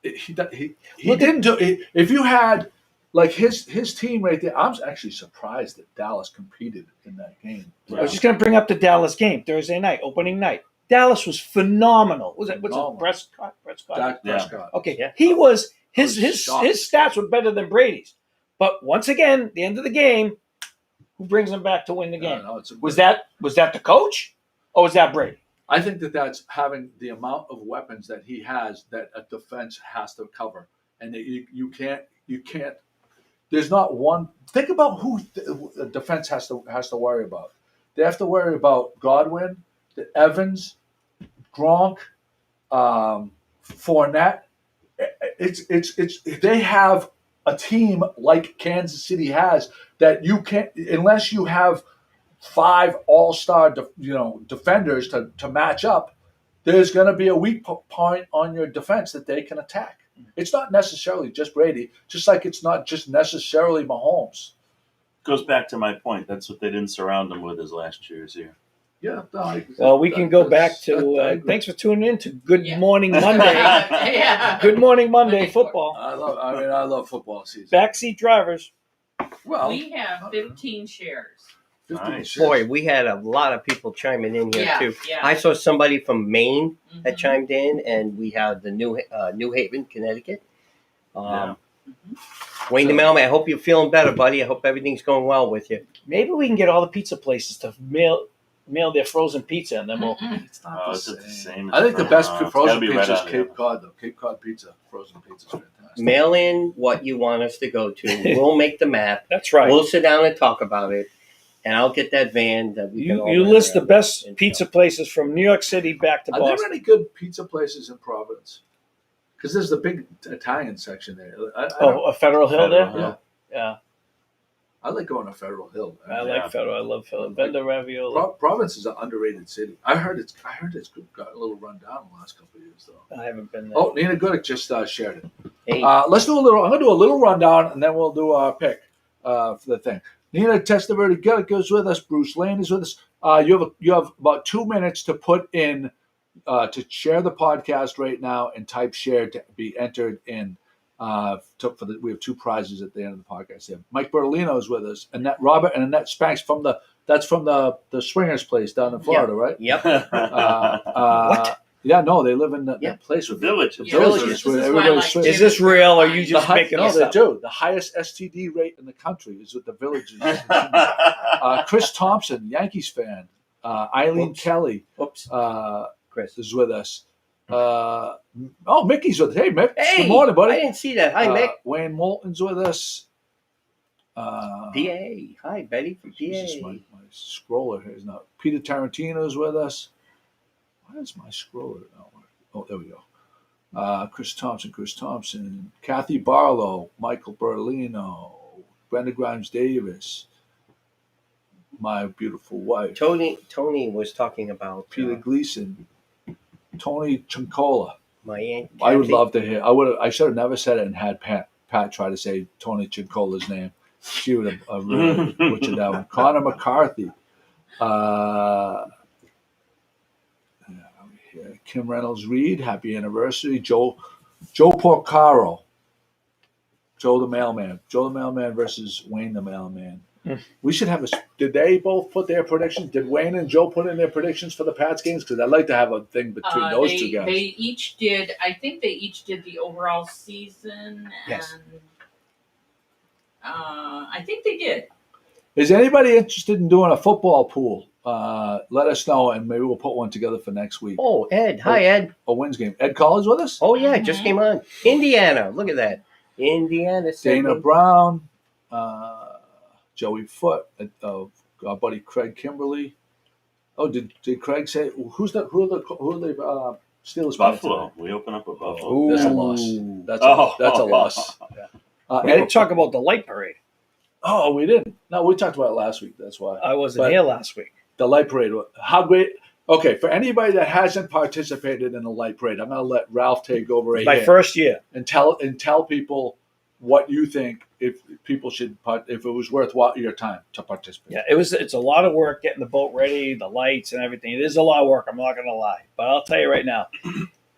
he didn't do it. If you had like his team right there, I'm actually surprised that Dallas competed in that game. I was just going to bring up the Dallas game Thursday night, opening night. Dallas was phenomenal. What's it? Prescott? Dak Prescott. Yeah. Okay, yeah. He was his stats were better than Brady's. But once again, at the end of the game, who brings him back to win the game? Was that the coach, or was that Brady? I think that's having the amount of weapons that he has that a defense has to cover, and you can't. There's not one. Think about who the defense has to worry about. They have to worry about Godwin, Evans, Gronk, Fournette. It's they have a team like Kansas City has that you can't unless you have 5 all-star defenders to match up. There's going to be a weak point on your defense that they can attack. It's not necessarily just Brady, just like it's not just necessarily Mahomes. Goes back to my point. That's what they didn't surround him with his last year's year. Yeah. No, well, we can go back to. Thanks for tuning in to Good Morning Monday. Good Morning Monday football. I love football season. Backseat drivers. Well, we have 15 shares. Nice. Boy, we had a lot of people chiming in here too. Yeah. I saw somebody from Maine that chimed in, and we had the New Haven, Connecticut. Wayne the Mailman, I hope you're feeling better, buddy. I hope everything's going well with you. Maybe we can get all the pizza places to mail their frozen pizza, and then we'll. It's not the same. I think the best frozen pizza is Cape Cod, though. Cape Cod pizza, frozen pizza is fantastic. Mail in what you want us to go to. We'll make the map. That's right. We'll sit down and talk about it. And I'll get that van that we can all You list the best pizza places from New York City back to Boston. Are there any good pizza places in Providence? Because there's the big Italian section there. A Federal Hill there? Yeah. I like going to Federal Hill. I like Federal. I love Federal. Venda Ravioli. Providence is an underrated city. I heard it's got a little run down the last couple of years, though. I haven't been there. Oh, Nina Gooddick just shared it. Hey. Let's do a little. I'm going to do a little rundown, and then we'll do our pick for the thing. Nina Testaverde goes with us. Bruce Lane is with us. You have about 2 minutes to put in to share the podcast right now and type share to be entered in. We have 2 prizes at the end of the podcast. Here. Mike Bertolino is with us, and Robert and Annette Spanks from the Swingers place down in Florida, right? Yep. What? Yeah, no, they live in that place with Village. Villages where everybody swims. Is this real, or are you just making No, this they up? do. The highest STD rate in the country is with the Villages. Chris Thompson, Yankees fan. Eileen Kelly. Chris is with us. Mickey's with us. Hey, Mick. Hey, good morning, buddy. I didn't see that. Hi, Mick. Wayne Moulton's with us. PA. Hi, Betty from Jesus, my PA. scroller here is not. Peter Tarantino is with us. Why is my scroller not working? Oh, there we go. Chris Thompson, Kathy Barlow, Michael Berlino, Brenda Grimes Davis, my beautiful wife, Tony was talking about Peter Gleason, Tony Chincola. my aunt. I would Kathy. love to hear. I should have never said it and had Pat try to say Tony Chincola's name. She would have really butchered that one. Connor McCarthy. Kim Reynolds Reed, happy anniversary. Joe Porcaro. Joe the Mailman. Joe the Mailman versus Wayne the Mailman. We should have a. Did they both put their predictions? Did Wayne and Joe put in their predictions for the Pats games? Because I'd like to have a thing between those two guys. They each did. I think they each did the overall season, Yes. and I think they did. Is anybody interested in doing a football pool? Let us know, and maybe we'll put one together for next week. Oh, Ed. Hi, Ed. A wins game. Ed Collins with us? Oh, yeah, just came on. Indiana. Look at that. Indiana. Dana Brown, Joey Foote, our buddy Craig Kimberly. Oh, did Craig say who are the Steelers? Buffalo. We open up with Buffalo. Ooh. That's a loss. That's a loss. We didn't talk about the light parade. Oh, we didn't. No, we talked about it last week. That's why. I wasn't But- here last week. The light parade. How great. Okay, for anybody that hasn't participated in the light parade, I'm going to let Ralph take over right My here first year. and tell people what you think if people should if it was worth your time to participate. Yeah, it's a lot of work getting the boat ready, the lights and everything. It is a lot of work, I'm not gonna lie. But I'll tell you right now,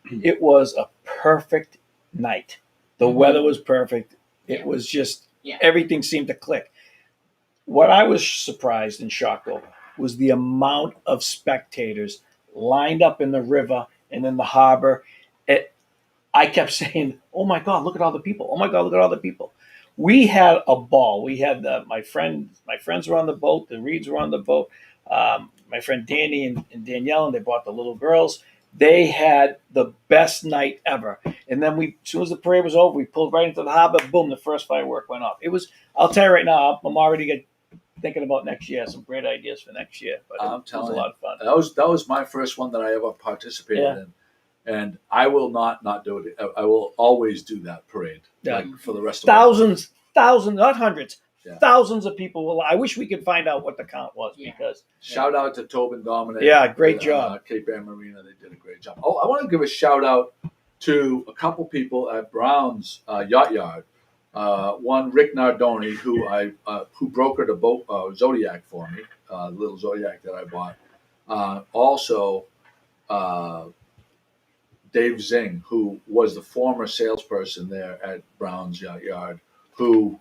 it was a perfect night. The weather was perfect. It was just everything seemed to click. What I was surprised and shocked over was the amount of spectators lined up in the river and in the harbor. I kept saying, "Oh my God, look at all the people! Oh my God, look at all the people!" We had a ball. We had my friends were on the boat. The Reeds were on the boat. My friend Danny and Danielle, and they brought the little girls. They had the best night ever. And then as soon as the parade was over, we pulled right into the harbor. Boom, the first firework went off. It was. I'll tell you right now, I'm already thinking about next year. Some great ideas for next year. But it was a lot of fun. That was my first one that I ever participated in. And I will not do it. I will always do that parade for the rest of thousands, not hundreds, Yeah. thousands of people will. I wish we could find out what the count was because Shout out to Tobin Dominic. Great job. Cape Ann Marina, they did a great job. Oh, I want to give a shout out to a couple people at Brown's Yacht Yard. One, Rick Nardoni, who brokered a boat Zodiac for me, the little Zodiac that I bought. Also, Dave Zing, who was the former salesperson there at Brown's Yacht Yard, who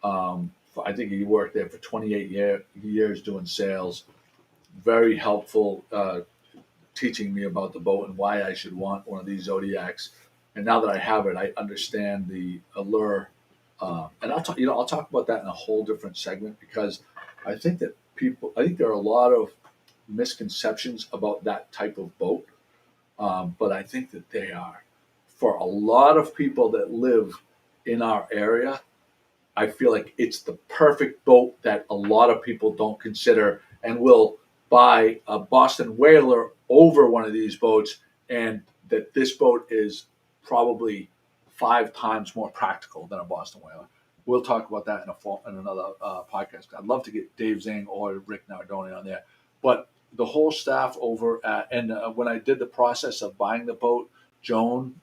I think he worked there for 28 years doing sales. Very helpful, teaching me about the boat and why I should want one of these Zodiacs. And now that I have it, I understand the allure. And I'll talk about that in a whole different segment because I think there are a lot of misconceptions about that type of boat. But I think that they are, for a lot of people that live in our area, I feel like it's the perfect boat that a lot of people don't consider and will buy a Boston Whaler over one of these boats, and that this boat is probably 5 times more practical than a Boston Whaler. We'll talk about that in another podcast. I'd love to get Dave Zing or Rick Nardoni on there. But the whole staff over at, when I did the process of buying the boat, Joan,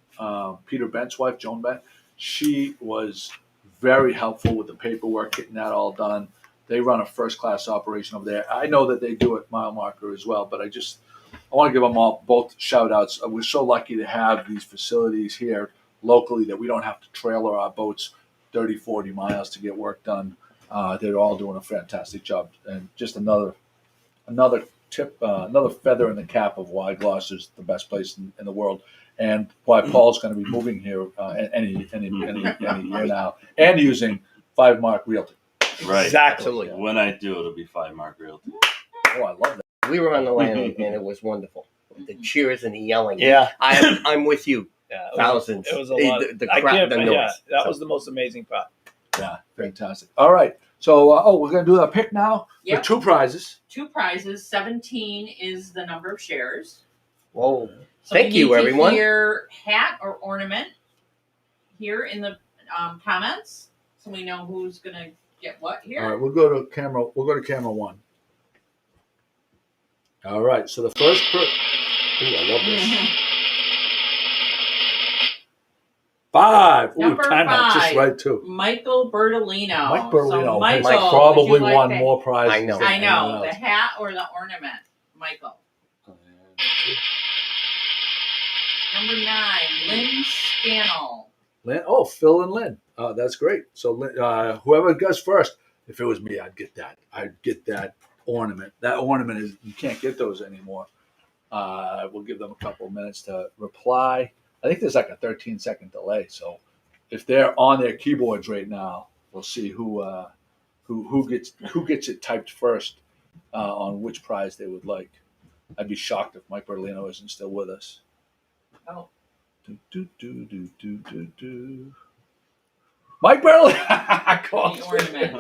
Peter Bent's wife, Joan Bent, she was very helpful with the paperwork, getting that all done. They run a first-class operation over there. I know that they do at Mile Marker as well, but I want to give them all both shout-outs. We're so lucky to have these facilities here locally that we don't have to trailer our boats 30, 40 miles to get work done. They're all doing a fantastic job. And just another tip, another feather in the cap of why Gloucester's the best place in the world, and why Paul's going to be moving here any year now, and using 5 Mark Realty. Right. Exactly. When I do, it'll be 5 Mark Realty. Oh, I love that. We were on the land and it was wonderful. The cheers and the yelling. Yeah. I'm with you. Yeah, Thousands. It was a lot. The crowd, the noise. Yeah, that was the most amazing part. Yeah, fantastic. All right. So, we're going to do a pick now Yep. for 2 prizes. 2 prizes. 17 is the number of shares. Whoa. So Thank we you, need to everyone. hear hat or ornament here in the comments, so we know who's going to get what here. All right, we'll go to camera 1. All right. So the first Ooh, I love this. Mhm. 5. Ooh, Number timed that just 5. right too. Michael Bertolino. Mike Berlino So has Michael, probably would you like won the- more prizes. I know. than I know, anyone the else. hat or the ornament, Michael. Number 9, Lynn Scannell. Lynn, Phil and Lynn. That's great. So whoever goes first, if it was me, I'd get that. I'd get that ornament. That ornament is, you can't get those anymore. We'll give them a couple of minutes to reply. I think there's like a 13-second delay. So if they're on their keyboards right now, we'll see who gets it typed first on which prize they would like. I'd be shocked if Mike Bertolino isn't still with us. Oh. Mike Berlin. The ornament.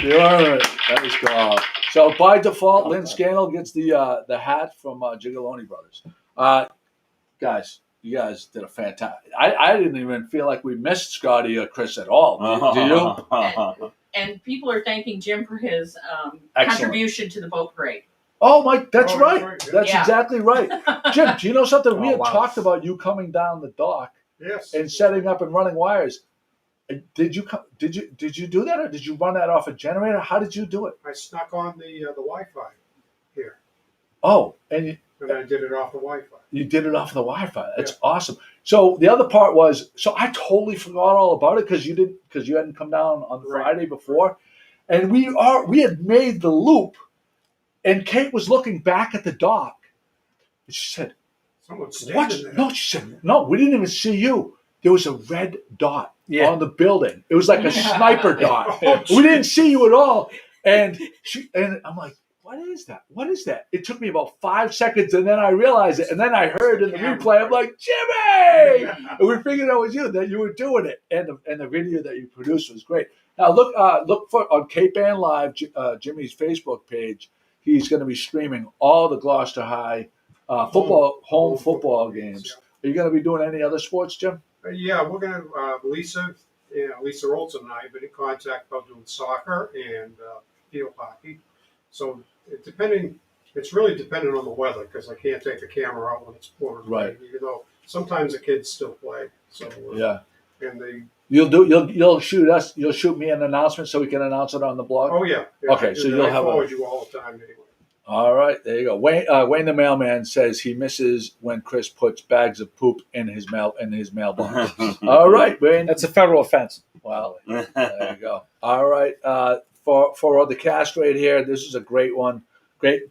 The ornament. That is cool. So by default, Lynn Scannell gets the hat from Gigaloni Brothers. Guys, you guys did a fantastic. I didn't even feel like we missed Scotty or Chris at all. Do you? And people are thanking Jim for his Excellent. contribution to the boat parade. Oh, Mike, that's Oh, right. that's right. That's Yeah. exactly right. Jim, do you know something? We Oh, had wow. talked about you coming down the dock Yes. and setting up and running wires. Did you do that, or did you run that off a generator? How did you do it? I snuck on the Wi-Fi here, Oh, and and I did it off the Wi-Fi. you did it off the Wi-Fi. That's awesome. So the other part was, so I totally forgot all about it because you hadn't come down on the Right. Friday before, and we had made the loop, and Kate was looking back at the dock, and she said, Someone's "What?" standing there. No, she said, "No, we didn't even see you. There was a red dot Yeah. on the building. It was like a sniper dot. Oh, We didn't see you at all." And I'm like, "What is that? What is that?" It took me about 5 seconds, and then I realized it. And then I heard in the replay, I'm like, "Jimmy!" And we figured it was you, that you were doing it. And the video that you produced was great. Now look for on Cape Ann Live, Jimmy's Facebook page. He's going to be streaming all the Gloucester High home football games. Are you going to be doing any other sports, Jim? Yeah, we're gonna Lisa Olson and I have been in contact about doing soccer and field hockey. So it's really dependent on the weather because I can't take the camera out when it's pouring Right. rain. You know, sometimes the kids still play. So Yeah. and they You'll shoot us. You'll shoot me an announcement so we can announce it on the blog. yeah. Okay, so you'll I have forward you all the time anyway. All right, there you go. Wayne the mailman says he misses when Chris puts bags of poop in his mailbox. All right, Wayne. That's a federal offense. Well, there you go. All right, for the cast right here, this is a great one. Great.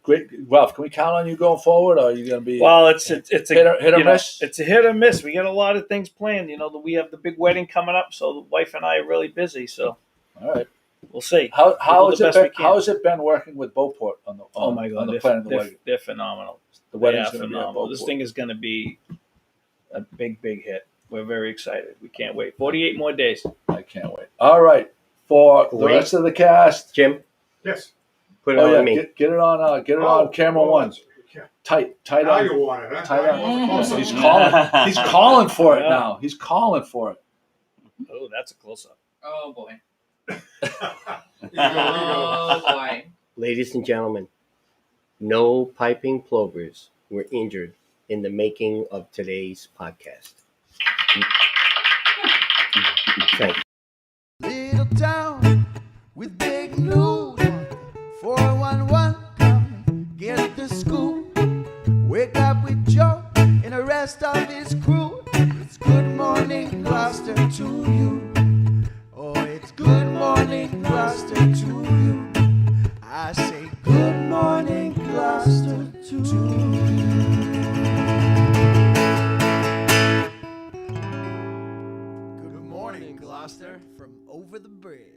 Ralph, can we count on you going forward, or are you going to be? Well, it's a hit or you know, miss? it's a hit or miss. We got a lot of things planned. You know, we have the big wedding coming up, so the wife and I are really busy. So All right. we'll see. How We'll has do the it best we been? can. How has it been working with Beauport on the Oh my on God, the plan of the they're, wedding? they're phenomenal. The They wedding's are going to be at phenomenal. This Beauport. thing is going to be a big hit. We're very excited. We can't wait. 48 more days. I can't wait. All right, for the Wait. rest of the cast. Jim, Yes. put it Oh on yeah, me. get it on camera one. Yeah. Tight Now on. you want it, huh? Tight Now on. you want the He's close-up. calling. He's calling for it Yeah. now. He's calling for it. Oh, that's a close up. Oh boy. You go, Oh boy. Ladies and gentlemen, no piping plovers were injured in the making of today's podcast. Thank you. Little town with big news. 411, come get the scoop. Wake up with Joe and the rest of his crew. It's good morning, Gloucester, to you. Oh, it's good morning, Gloucester, to you. I say good morning, Gloucester, to you. Good morning, Gloucester, from over the bridge.